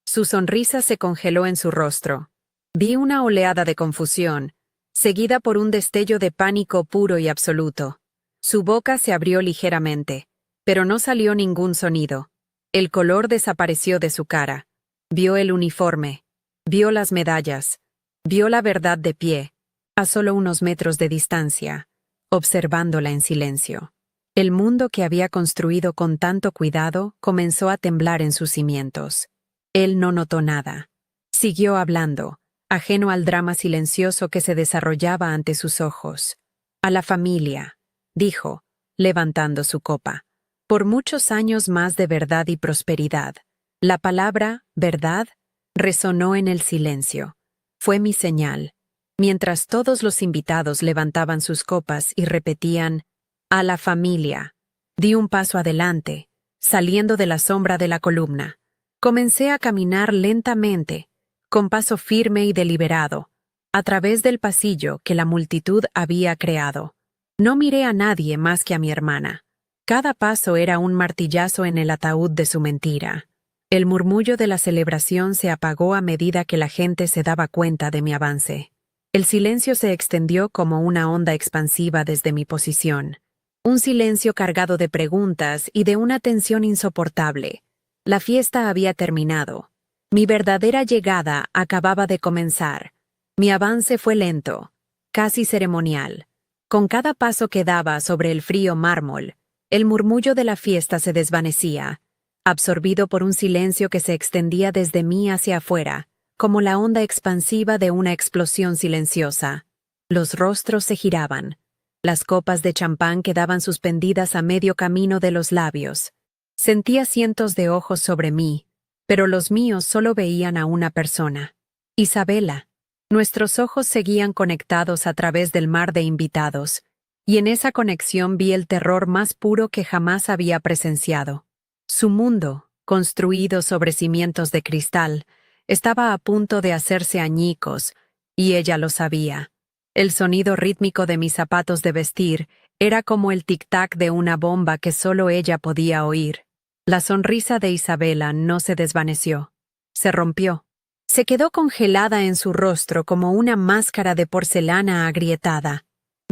Su sonrisa se congeló en su rostro. Vi una oleada de confusión, seguida por un destello de pánico puro y absoluto. Su boca se abrió ligeramente, pero no salió ningún sonido. El color desapareció de su cara. Vio el uniforme, vio las medallas, vio la verdad de pie, a solo unos metros de distancia, observándola en silencio. El mundo que había construido con tanto cuidado comenzó a temblar en sus cimientos. Él no notó nada. Siguió hablando, ajeno al drama silencioso que se desarrollaba ante sus ojos. A la familia, dijo, levantando su copa. Por muchos años más de verdad y prosperidad. La palabra, verdad, resonó en el silencio. Fue mi señal. Mientras todos los invitados levantaban sus copas y repetían, a la familia. Di un paso adelante, saliendo de la sombra de la columna. Comencé a caminar lentamente, con paso firme y deliberado, a través del pasillo que la multitud había creado. No miré a nadie más que a mi hermana. Cada paso era un martillazo en el ataúd de su mentira. El murmullo de la celebración se apagó a medida que la gente se daba cuenta de mi avance. El silencio se extendió como una onda expansiva desde mi posición. Un silencio cargado de preguntas y de una tensión insoportable. La fiesta había terminado. Mi verdadera llegada acababa de comenzar. Mi avance fue lento, casi ceremonial. Con cada paso que daba sobre el frío mármol, el murmullo de la fiesta se desvanecía, absorbido por un silencio que se extendía desde mí hacia afuera, como la onda expansiva de una explosión silenciosa. Los rostros se giraban. Las copas de champán quedaban suspendidas a medio camino de los labios. Sentía cientos de ojos sobre mí, pero los míos solo veían a una persona. Isabela. Nuestros ojos seguían conectados a través del mar de invitados, y en esa conexión vi el terror más puro que jamás había presenciado. Su mundo, construido sobre cimientos de cristal, estaba a punto de hacerse añicos, y ella lo sabía. El sonido rítmico de mis zapatos de vestir era como el tic-tac de una bomba que solo ella podía oír. La sonrisa de Isabela no se desvaneció. Se rompió. Se quedó congelada en su rostro como una máscara de porcelana agrietada.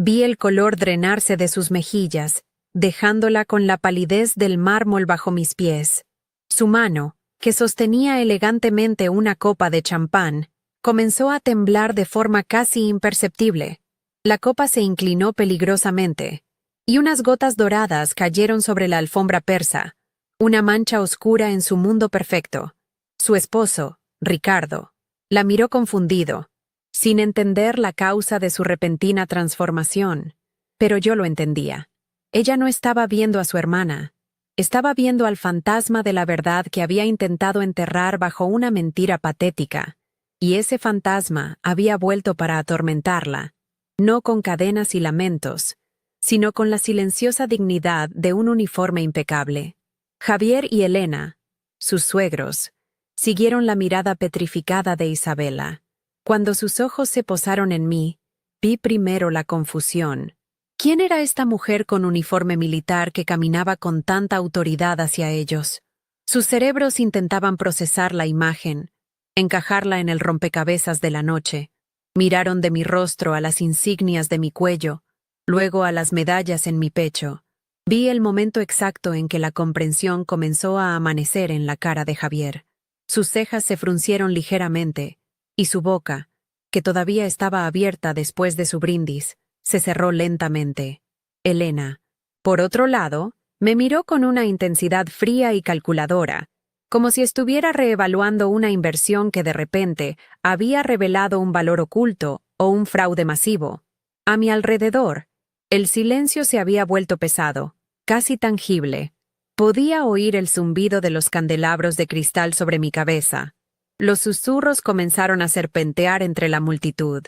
Vi el color drenarse de sus mejillas, dejándola con la palidez del mármol bajo mis pies. Su mano, que sostenía elegantemente una copa de champán, comenzó a temblar de forma casi imperceptible. La copa se inclinó peligrosamente, y unas gotas doradas cayeron sobre la alfombra persa, una mancha oscura en su mundo perfecto. Su esposo, Ricardo, la miró confundido, sin entender la causa de su repentina transformación. Pero yo lo entendía. Ella no estaba viendo a su hermana, estaba viendo al fantasma de la verdad que había intentado enterrar bajo una mentira patética. Y ese fantasma había vuelto para atormentarla, no con cadenas y lamentos, sino con la silenciosa dignidad de un uniforme impecable. Javier y Elena, sus suegros, siguieron la mirada petrificada de Isabela. Cuando sus ojos se posaron en mí, vi primero la confusión. ¿Quién era esta mujer con uniforme militar que caminaba con tanta autoridad hacia ellos? Sus cerebros intentaban procesar la imagen, encajarla en el rompecabezas de la noche. Miraron de mi rostro a las insignias de mi cuello, luego a las medallas en mi pecho. Vi el momento exacto en que la comprensión comenzó a amanecer en la cara de Javier. Sus cejas se fruncieron ligeramente, y su boca, que todavía estaba abierta después de su brindis, se cerró lentamente. Elena, por otro lado, me miró con una intensidad fría y calculadora, como si estuviera reevaluando una inversión que de repente había revelado un valor oculto o un fraude masivo. A mi alrededor, el silencio se había vuelto pesado, casi tangible. Podía oír el zumbido de los candelabros de cristal sobre mi cabeza. Los susurros comenzaron a serpentear entre la multitud.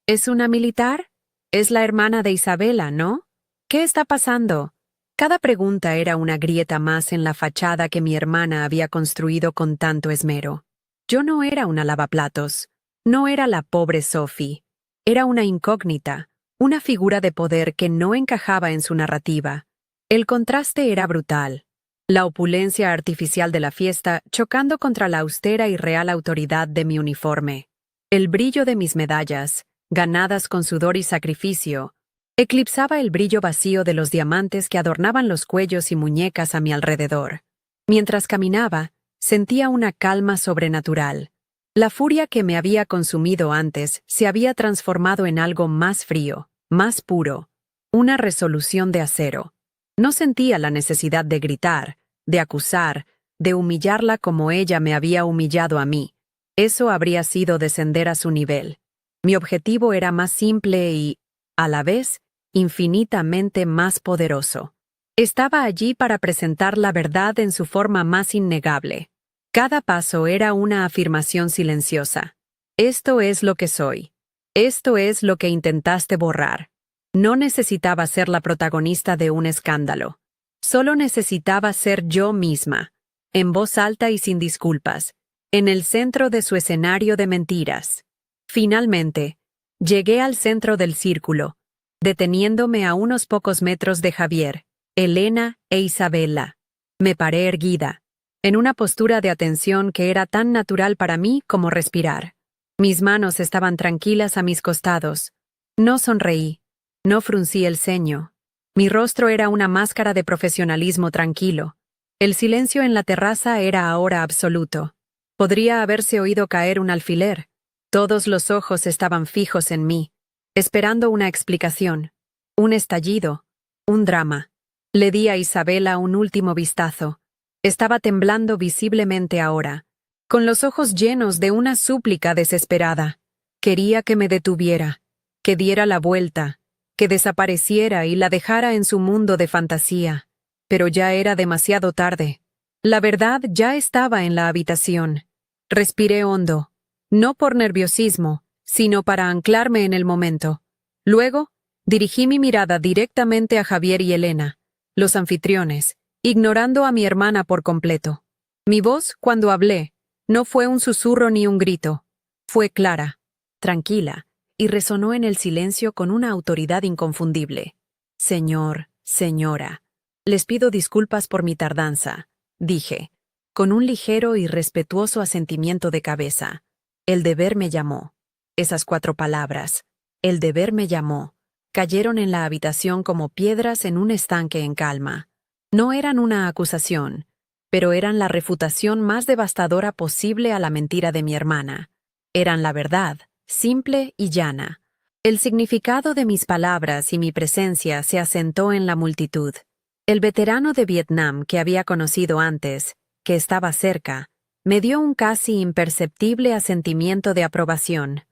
¿Es una militar? Es la hermana de Isabela, ¿no? ¿Qué está pasando? Cada pregunta era una grieta más en la fachada que mi hermana había construido con tanto esmero. Yo no era una lavaplatos. No era la pobre Sophie. Era una incógnita, una figura de poder que no encajaba en su narrativa. El contraste era brutal. La opulencia artificial de la fiesta chocando contra la austera y real autoridad de mi uniforme. El brillo de mis medallas, ganadas con sudor y sacrificio, eclipsaba el brillo vacío de los diamantes que adornaban los cuellos y muñecas a mi alrededor. Mientras caminaba, sentía una calma sobrenatural. La furia que me había consumido antes se había transformado en algo más frío, más puro, una resolución de acero. No sentía la necesidad de gritar, de acusar, de humillarla como ella me había humillado a mí. Eso habría sido descender a su nivel. Mi objetivo era más simple y, a la vez, infinitamente más poderoso. Estaba allí para presentar la verdad en su forma más innegable. Cada paso era una afirmación silenciosa. Esto es lo que soy. Esto es lo que intentaste borrar. No necesitaba ser la protagonista de un escándalo. Solo necesitaba ser yo misma, en voz alta y sin disculpas, en el centro de su escenario de mentiras. Finalmente, llegué al centro del círculo, deteniéndome a unos pocos metros de Javier, Elena e Isabela. Me paré erguida, en una postura de atención que era tan natural para mí como respirar. Mis manos estaban tranquilas a mis costados. No sonreí, no fruncí el ceño. Mi rostro era una máscara de profesionalismo tranquilo. El silencio en la terraza era ahora absoluto. Podría haberse oído caer un alfiler. Todos los ojos estaban fijos en mí, esperando una explicación, un estallido, un drama. Le di a Isabela un último vistazo. Estaba temblando visiblemente ahora, con los ojos llenos de una súplica desesperada. Quería que me detuviera, que diera la vuelta, que desapareciera y la dejara en su mundo de fantasía. Pero ya era demasiado tarde. La verdad ya estaba en la habitación. Respiré hondo, no por nerviosismo, sino para anclarme en el momento. Luego, dirigí mi mirada directamente a Javier y Elena, los anfitriones, ignorando a mi hermana por completo. Mi voz, cuando hablé, no fue un susurro ni un grito. Fue clara, tranquila, y resonó en el silencio con una autoridad inconfundible. Señor, señora, les pido disculpas por mi tardanza, dije, con un ligero y respetuoso asentimiento de cabeza. El deber me llamó. Esas 4 palabras, el deber me llamó, cayeron en la habitación como piedras en un estanque en calma. No eran una acusación, pero eran la refutación más devastadora posible a la mentira de mi hermana. Eran la verdad, simple y llana. El significado de mis palabras y mi presencia se asentó en la multitud. El veterano de Vietnam que había conocido antes, que estaba cerca, me dio un casi imperceptible asentimiento de aprobación.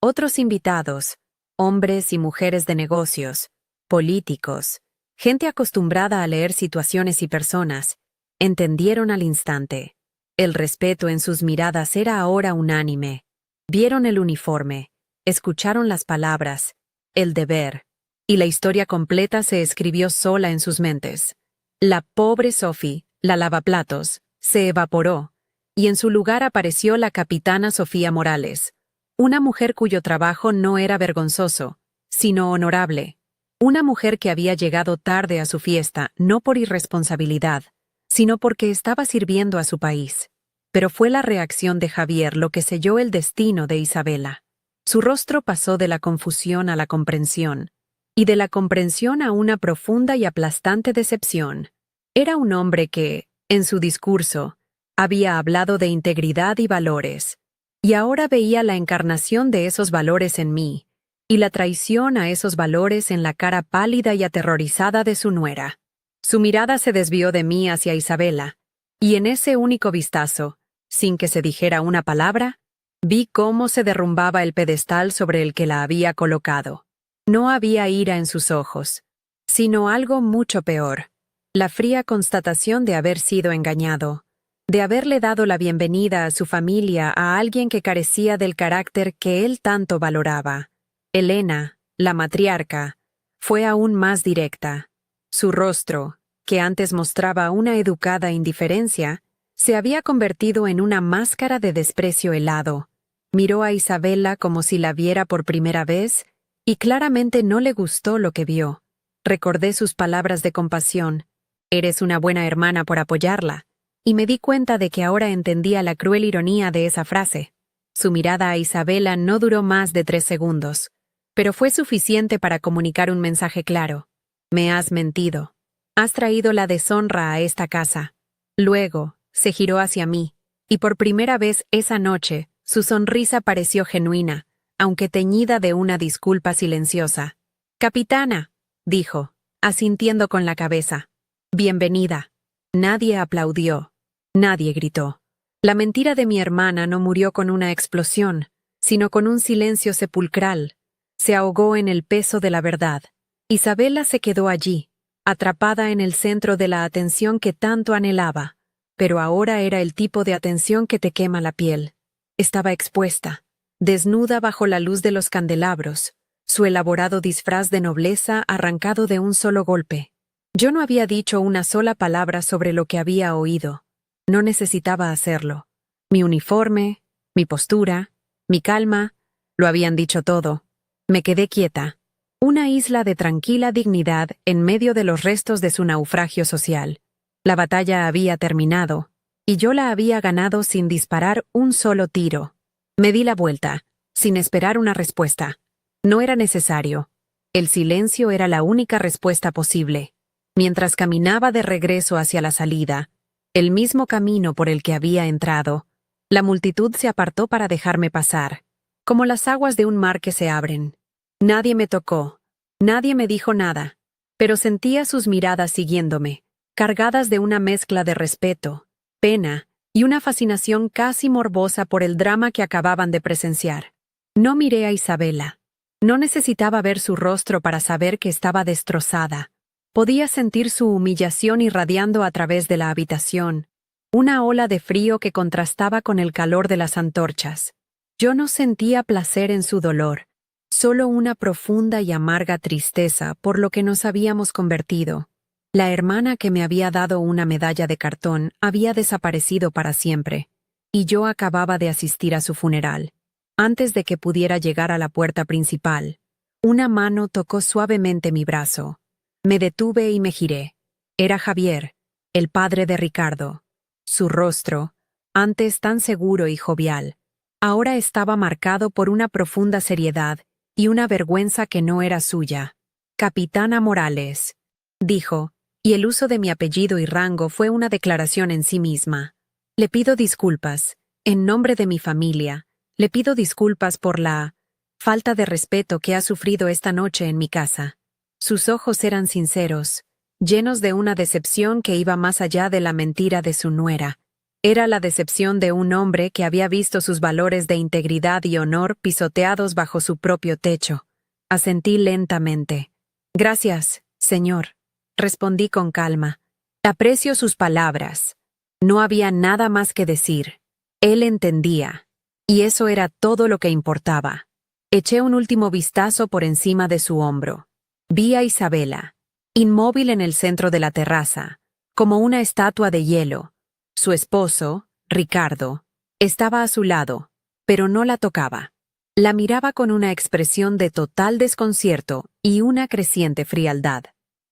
Otros invitados, hombres y mujeres de negocios, políticos, gente acostumbrada a leer situaciones y personas, entendieron al instante. El respeto en sus miradas era ahora unánime. Vieron el uniforme, escucharon las palabras, el deber, y la historia completa se escribió sola en sus mentes. La pobre Sophie, la lavaplatos, se evaporó, y en su lugar apareció la capitana Sofía Morales, una mujer cuyo trabajo no era vergonzoso, sino honorable. Una mujer que había llegado tarde a su fiesta no por irresponsabilidad, sino porque estaba sirviendo a su país. Pero fue la reacción de Javier lo que selló el destino de Isabela. Su rostro pasó de la confusión a la comprensión, y de la comprensión a una profunda y aplastante decepción. Era un hombre que, en su discurso, había hablado de integridad y valores, y ahora veía la encarnación de esos valores en mí, y la traición a esos valores en la cara pálida y aterrorizada de su nuera. Su mirada se desvió de mí hacia Isabela, y en ese único vistazo, sin que se dijera una palabra, vi cómo se derrumbaba el pedestal sobre el que la había colocado. No había ira en sus ojos, sino algo mucho peor, la fría constatación de haber sido engañado, de haberle dado la bienvenida a su familia a alguien que carecía del carácter que él tanto valoraba. Elena, la matriarca, fue aún más directa. Su rostro, que antes mostraba una educada indiferencia, se había convertido en una máscara de desprecio helado. Miró a Isabela como si la viera por primera vez, y claramente no le gustó lo que vio. Recordé sus palabras de compasión. «Eres una buena hermana por apoyarla», y me di cuenta de que ahora entendía la cruel ironía de esa frase. Su mirada a Isabela no duró más de 3 segundos, pero fue suficiente para comunicar un mensaje claro. «Me has mentido. Has traído la deshonra a esta casa». Luego, se giró hacia mí, y por primera vez esa noche, su sonrisa pareció genuina, aunque teñida de una disculpa silenciosa. «Capitana», dijo, asintiendo con la cabeza. «Bienvenida». Nadie aplaudió. Nadie gritó. La mentira de mi hermana no murió con una explosión, sino con un silencio sepulcral. Se ahogó en el peso de la verdad. Isabela se quedó allí, atrapada en el centro de la atención que tanto anhelaba, pero ahora era el tipo de atención que te quema la piel. Estaba expuesta, desnuda bajo la luz de los candelabros, su elaborado disfraz de nobleza arrancado de un solo golpe. Yo no había dicho una sola palabra sobre lo que había oído. No necesitaba hacerlo. Mi uniforme, mi postura, mi calma, lo habían dicho todo. Me quedé quieta. Una isla de tranquila dignidad en medio de los restos de su naufragio social. La batalla había terminado, y yo la había ganado sin disparar un solo tiro. Me di la vuelta, sin esperar una respuesta. No era necesario. El silencio era la única respuesta posible. Mientras caminaba de regreso hacia la salida, el mismo camino por el que había entrado, la multitud se apartó para dejarme pasar, como las aguas de un mar que se abren. Nadie me tocó, nadie me dijo nada, pero sentía sus miradas siguiéndome, cargadas de una mezcla de respeto, pena y una fascinación casi morbosa por el drama que acababan de presenciar. No miré a Isabela. No necesitaba ver su rostro para saber que estaba destrozada. Podía sentir su humillación irradiando a través de la habitación, una ola de frío que contrastaba con el calor de las antorchas. Yo no sentía placer en su dolor, solo una profunda y amarga tristeza por lo que nos habíamos convertido. La hermana que me había dado una medalla de cartón había desaparecido para siempre, y yo acababa de asistir a su funeral. Antes de que pudiera llegar a la puerta principal, una mano tocó suavemente mi brazo. Me detuve y me giré. Era Javier, el padre de Ricardo. Su rostro, antes tan seguro y jovial, ahora estaba marcado por una profunda seriedad y una vergüenza que no era suya. «Capitana Morales», dijo, y el uso de mi apellido y rango fue una declaración en sí misma. «Le pido disculpas, en nombre de mi familia, le pido disculpas por la falta de respeto que ha sufrido esta noche en mi casa». Sus ojos eran sinceros, llenos de una decepción que iba más allá de la mentira de su nuera. Era la decepción de un hombre que había visto sus valores de integridad y honor pisoteados bajo su propio techo. Asentí lentamente. «Gracias, señor», respondí con calma. «Aprecio sus palabras». No había nada más que decir. Él entendía. Y eso era todo lo que importaba. Eché un último vistazo por encima de su hombro. Vi a Isabela, inmóvil en el centro de la terraza, como una estatua de hielo. Su esposo, Ricardo, estaba a su lado, pero no la tocaba. La miraba con una expresión de total desconcierto y una creciente frialdad.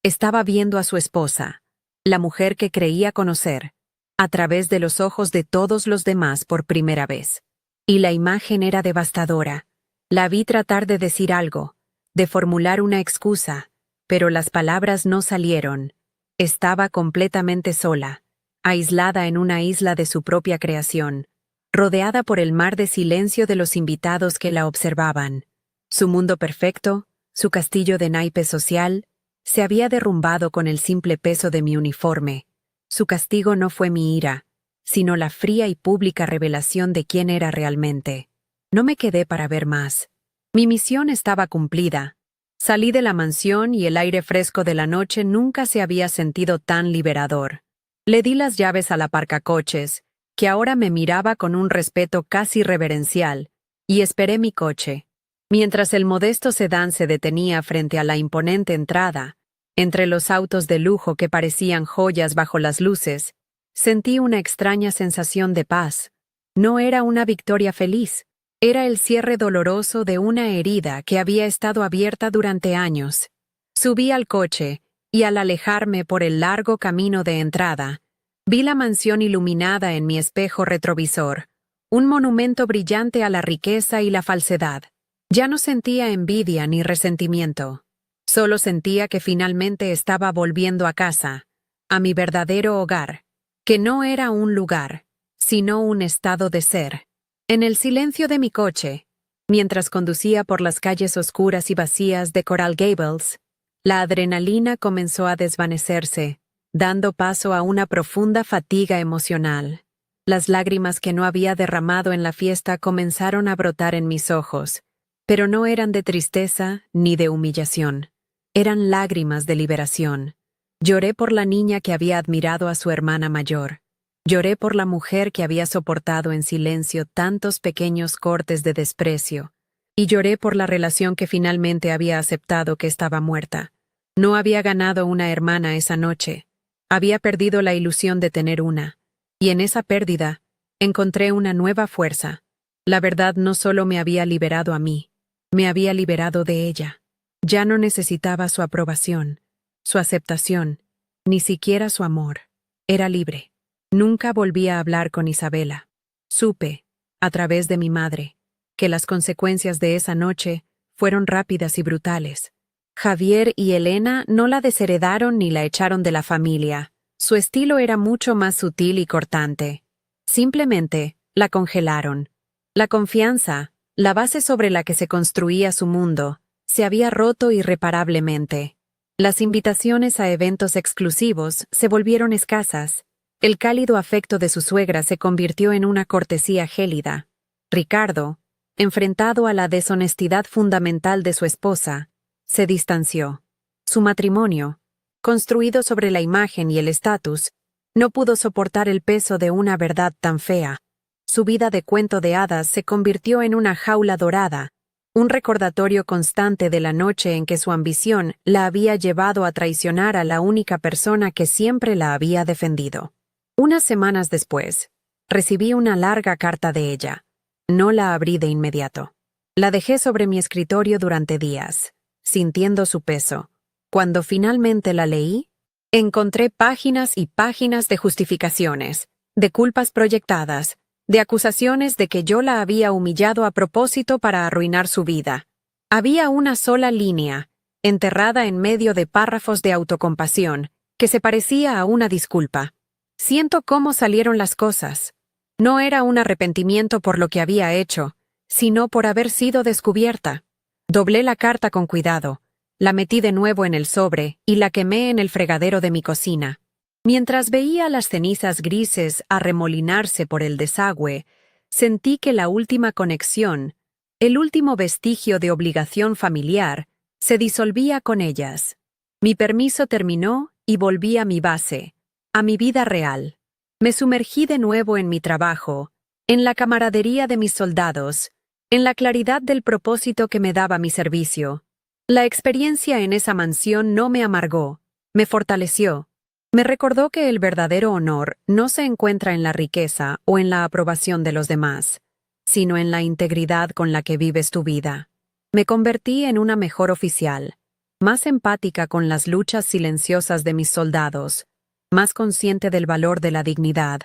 Estaba viendo a su esposa, la mujer que creía conocer, a través de los ojos de todos los demás por primera vez. Y la imagen era devastadora. La vi tratar de decir algo, de formular una excusa, pero las palabras no salieron. Estaba completamente sola, aislada en una isla de su propia creación, rodeada por el mar de silencio de los invitados que la observaban. Su mundo perfecto, su castillo de naipe social, se había derrumbado con el simple peso de mi uniforme. Su castigo no fue mi ira, sino la fría y pública revelación de quién era realmente. No me quedé para ver más. Mi misión estaba cumplida. Salí de la mansión y el aire fresco de la noche nunca se había sentido tan liberador. Le di las llaves al aparcacoches, que ahora me miraba con un respeto casi reverencial, y esperé mi coche. Mientras el modesto sedán se detenía frente a la imponente entrada, Entre los autos de lujo que parecían joyas bajo las luces, sentí una extraña sensación de paz. No era una victoria feliz, era el cierre doloroso de una herida que había estado abierta durante años. Subí al coche, y al alejarme por el largo camino de entrada, vi la mansión iluminada en mi espejo retrovisor, un monumento brillante a la riqueza y la falsedad. Ya no sentía envidia ni resentimiento. Solo sentía que finalmente estaba volviendo a casa, a mi verdadero hogar, que no era un lugar, sino un estado de ser. En el silencio de mi coche, mientras conducía por las calles oscuras y vacías de Coral Gables, la adrenalina comenzó a desvanecerse, dando paso a una profunda fatiga emocional. Las lágrimas que no había derramado en la fiesta comenzaron a brotar en mis ojos, pero no eran de tristeza ni de humillación. Eran lágrimas de liberación. Lloré por la niña que había admirado a su hermana mayor. Lloré por la mujer que había soportado en silencio tantos pequeños cortes de desprecio. Y lloré por la relación que finalmente había aceptado que estaba muerta. No había ganado una hermana esa noche. Había perdido la ilusión de tener una. Y en esa pérdida, encontré una nueva fuerza. La verdad no solo me había liberado a mí, me había liberado de ella. Ya no necesitaba su aprobación, su aceptación, ni siquiera su amor. Era libre. Nunca volví a hablar con Isabela. Supe, a través de mi madre, que las consecuencias de esa noche fueron rápidas y brutales. Javier y Elena no la desheredaron ni la echaron de la familia. Su estilo era mucho más sutil y cortante. Simplemente la congelaron. La confianza, la base sobre la que se construía su mundo, se había roto irreparablemente. Las invitaciones a eventos exclusivos se volvieron escasas. El cálido afecto de su suegra se convirtió en una cortesía gélida. Ricardo, enfrentado a la deshonestidad fundamental de su esposa, se distanció. Su matrimonio, construido sobre la imagen y el estatus, no pudo soportar el peso de una verdad tan fea. Su vida de cuento de hadas se convirtió en una jaula dorada, un recordatorio constante de la noche en que su ambición la había llevado a traicionar a la única persona que siempre la había defendido. Unas semanas después, recibí una larga carta de ella. No la abrí de inmediato. La dejé sobre mi escritorio durante días, sintiendo su peso. Cuando finalmente la leí, encontré páginas y páginas de justificaciones, de culpas proyectadas, de acusaciones de que yo la había humillado a propósito para arruinar su vida. Había una sola línea, enterrada en medio de párrafos de autocompasión, que se parecía a una disculpa. Siento cómo salieron las cosas. No era un arrepentimiento por lo que había hecho, sino por haber sido descubierta. Doblé la carta con cuidado, la metí de nuevo en el sobre y la quemé en el fregadero de mi cocina. Mientras veía las cenizas grises arremolinarse por el desagüe, sentí que la última conexión, el último vestigio de obligación familiar, se disolvía con ellas. Mi permiso terminó y volví a mi base, a mi vida real. Me sumergí de nuevo en mi trabajo, en la camaradería de mis soldados, en la claridad del propósito que me daba mi servicio. La experiencia en esa mansión no me amargó, me fortaleció. Me recordó que el verdadero honor no se encuentra en la riqueza o en la aprobación de los demás, sino en la integridad con la que vives tu vida. Me convertí en una mejor oficial, más empática con las luchas silenciosas de mis soldados, más consciente del valor de la dignidad.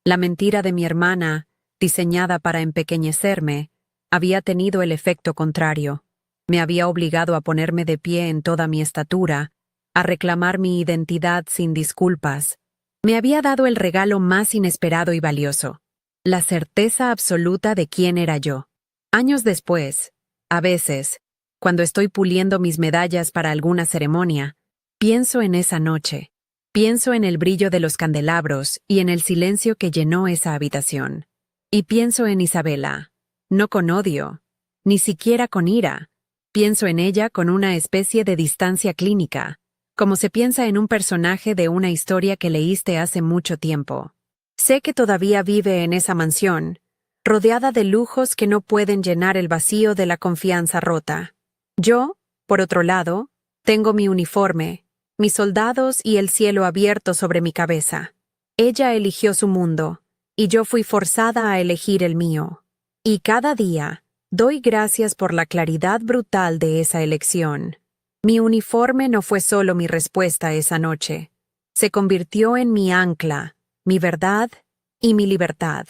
La mentira de mi hermana, diseñada para empequeñecerme, había tenido el efecto contrario. Me había obligado a ponerme de pie en toda mi estatura, a reclamar mi identidad sin disculpas. Me había dado el regalo más inesperado y valioso, la certeza absoluta de quién era yo. Años después, a veces, cuando estoy puliendo mis medallas para alguna ceremonia, pienso en esa noche, pienso en el brillo de los candelabros y en el silencio que llenó esa habitación. Y pienso en Isabela, no con odio, ni siquiera con ira. Pienso en ella con una especie de distancia clínica, como se piensa en un personaje de una historia que leíste hace mucho tiempo. Sé que todavía vive en esa mansión, rodeada de lujos que no pueden llenar el vacío de la confianza rota. Yo, por otro lado, tengo mi uniforme, mis soldados y el cielo abierto sobre mi cabeza. Ella eligió su mundo, y yo fui forzada a elegir el mío. Y cada día, doy gracias por la claridad brutal de esa elección. Mi uniforme no fue solo mi respuesta esa noche. Se convirtió en mi ancla, mi verdad y mi libertad.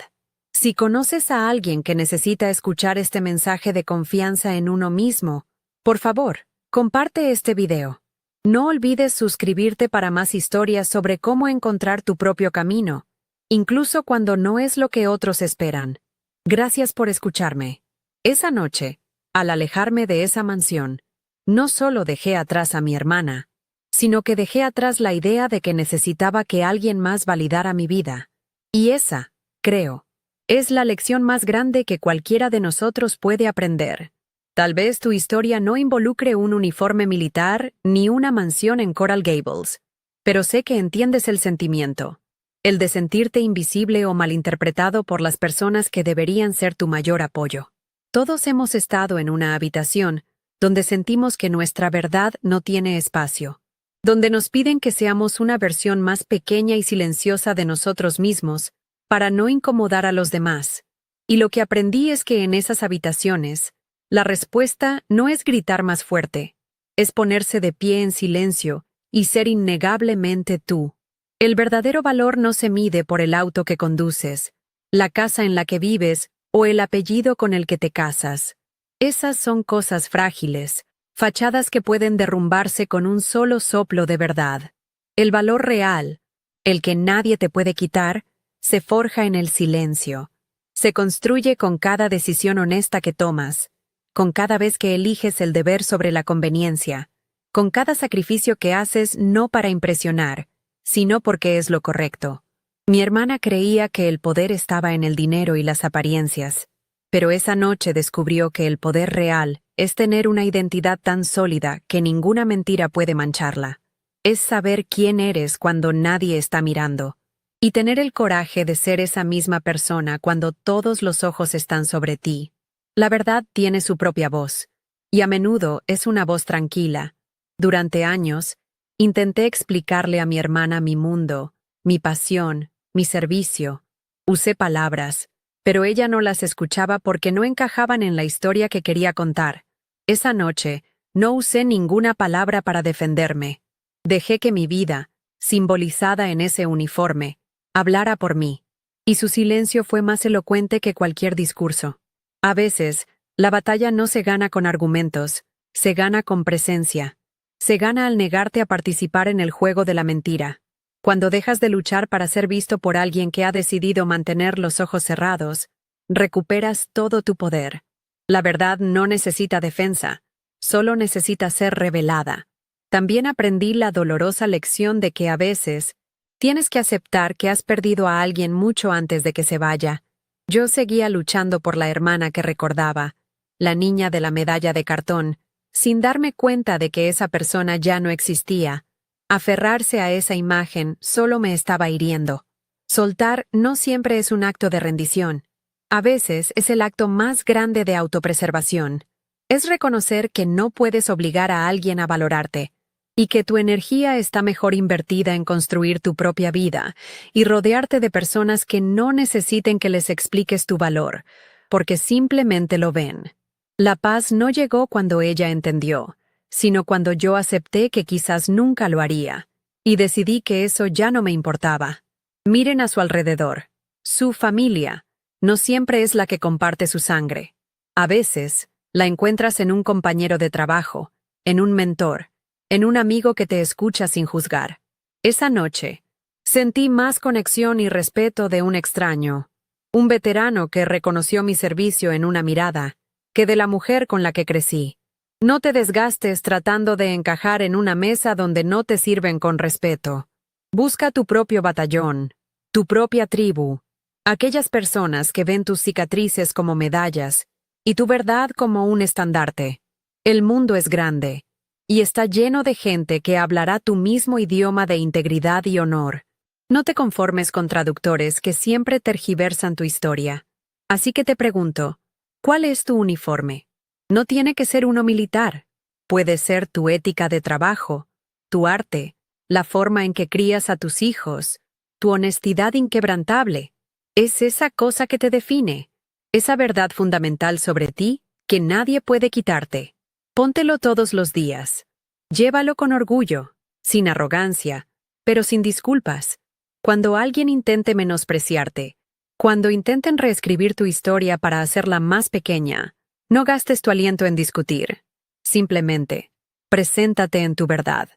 Si conoces a alguien que necesita escuchar este mensaje de confianza en uno mismo, por favor, comparte este video. No olvides suscribirte para más historias sobre cómo encontrar tu propio camino, incluso cuando no es lo que otros esperan. Gracias por escucharme. Esa noche, al alejarme de esa mansión, no solo dejé atrás a mi hermana, sino que dejé atrás la idea de que necesitaba que alguien más validara mi vida. Y esa, creo, es la lección más grande que cualquiera de nosotros puede aprender. Tal vez tu historia no involucre un uniforme militar ni una mansión en Coral Gables, pero sé que entiendes el sentimiento, el de sentirte invisible o malinterpretado por las personas que deberían ser tu mayor apoyo. Todos hemos estado en una habitación donde sentimos que nuestra verdad no tiene espacio, donde nos piden que seamos una versión más pequeña y silenciosa de nosotros mismos para no incomodar a los demás. Y lo que aprendí es que en esas habitaciones, la respuesta no es gritar más fuerte, es ponerse de pie en silencio y ser innegablemente tú. El verdadero valor no se mide por el auto que conduces, la casa en la que vives o el apellido con el que te casas. Esas son cosas frágiles, fachadas que pueden derrumbarse con un solo soplo de verdad. El valor real, el que nadie te puede quitar, se forja en el silencio. Se construye con cada decisión honesta que tomas, con cada vez que eliges el deber sobre la conveniencia, con cada sacrificio que haces no para impresionar, sino porque es lo correcto. Mi hermana creía que el poder estaba en el dinero y las apariencias, pero esa noche descubrió que el poder real es tener una identidad tan sólida que ninguna mentira puede mancharla. Es saber quién eres cuando nadie está mirando, y tener el coraje de ser esa misma persona cuando todos los ojos están sobre ti. La verdad tiene su propia voz, y a menudo es una voz tranquila. Durante años, intenté explicarle a mi hermana mi mundo, mi pasión, mi servicio. Usé palabras, pero ella no las escuchaba porque no encajaban en la historia que quería contar. Esa noche, no usé ninguna palabra para defenderme. Dejé que mi vida, simbolizada en ese uniforme, hablara por mí, y su silencio fue más elocuente que cualquier discurso. A veces, la batalla no se gana con argumentos, se gana con presencia. Se gana al negarte a participar en el juego de la mentira. Cuando dejas de luchar para ser visto por alguien que ha decidido mantener los ojos cerrados, recuperas todo tu poder. La verdad no necesita defensa, solo necesita ser revelada. También aprendí la dolorosa lección de que a veces tienes que aceptar que has perdido a alguien mucho antes de que se vaya. Yo seguía luchando por la hermana que recordaba, la niña de la medalla de cartón, sin darme cuenta de que esa persona ya no existía. Aferrarse a esa imagen solo me estaba hiriendo. Soltar no siempre es un acto de rendición. A veces es el acto más grande de autopreservación. Es reconocer que no puedes obligar a alguien a valorarte, y que tu energía está mejor invertida en construir tu propia vida y rodearte de personas que no necesiten que les expliques tu valor, porque simplemente lo ven. La paz no llegó cuando ella entendió, sino cuando yo acepté que quizás nunca lo haría, y decidí que eso ya no me importaba. Miren a su alrededor. Su familia no siempre es la que comparte su sangre. A veces, la encuentras en un compañero de trabajo, en un mentor, en un amigo que te escucha sin juzgar. Esa noche, sentí más conexión y respeto de un extraño, un veterano que reconoció mi servicio en una mirada, que de la mujer con la que crecí. No te desgastes tratando de encajar en una mesa donde no te sirven con respeto. Busca tu propio batallón, tu propia tribu, aquellas personas que ven tus cicatrices como medallas y tu verdad como un estandarte. El mundo es grande, y está lleno de gente que hablará tu mismo idioma de integridad y honor. No te conformes con traductores que siempre tergiversan tu historia. Así que te pregunto, ¿cuál es tu uniforme? No tiene que ser uno militar. Puede ser tu ética de trabajo, tu arte, la forma en que crías a tus hijos, tu honestidad inquebrantable. Es esa cosa que te define, esa verdad fundamental sobre ti que nadie puede quitarte. Póntelo todos los días. Llévalo con orgullo, sin arrogancia, pero sin disculpas. Cuando alguien intente menospreciarte, cuando intenten reescribir tu historia para hacerla más pequeña, no gastes tu aliento en discutir. Simplemente, preséntate en tu verdad.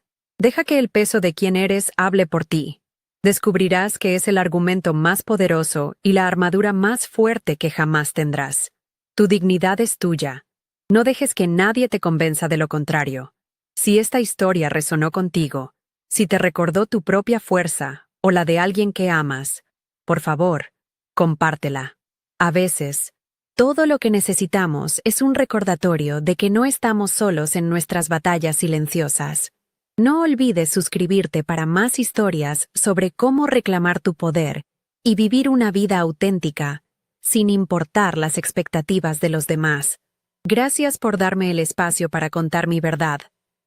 Deja que el peso de quién eres hable por ti. Descubrirás que es el argumento más poderoso y la armadura más fuerte que jamás tendrás. Tu dignidad es tuya. No dejes que nadie te convenza de lo contrario. Si esta historia resonó contigo, si te recordó tu propia fuerza o la de alguien que amas, por favor, compártela. A veces, todo lo que necesitamos es un recordatorio de que no estamos solos en nuestras batallas silenciosas. No olvides suscribirte para más historias sobre cómo reclamar tu poder y vivir una vida auténtica, sin importar las expectativas de los demás. Gracias por darme el espacio para contar mi verdad.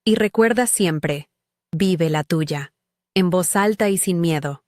Y recuerda siempre, vive la tuya, en voz alta y sin miedo.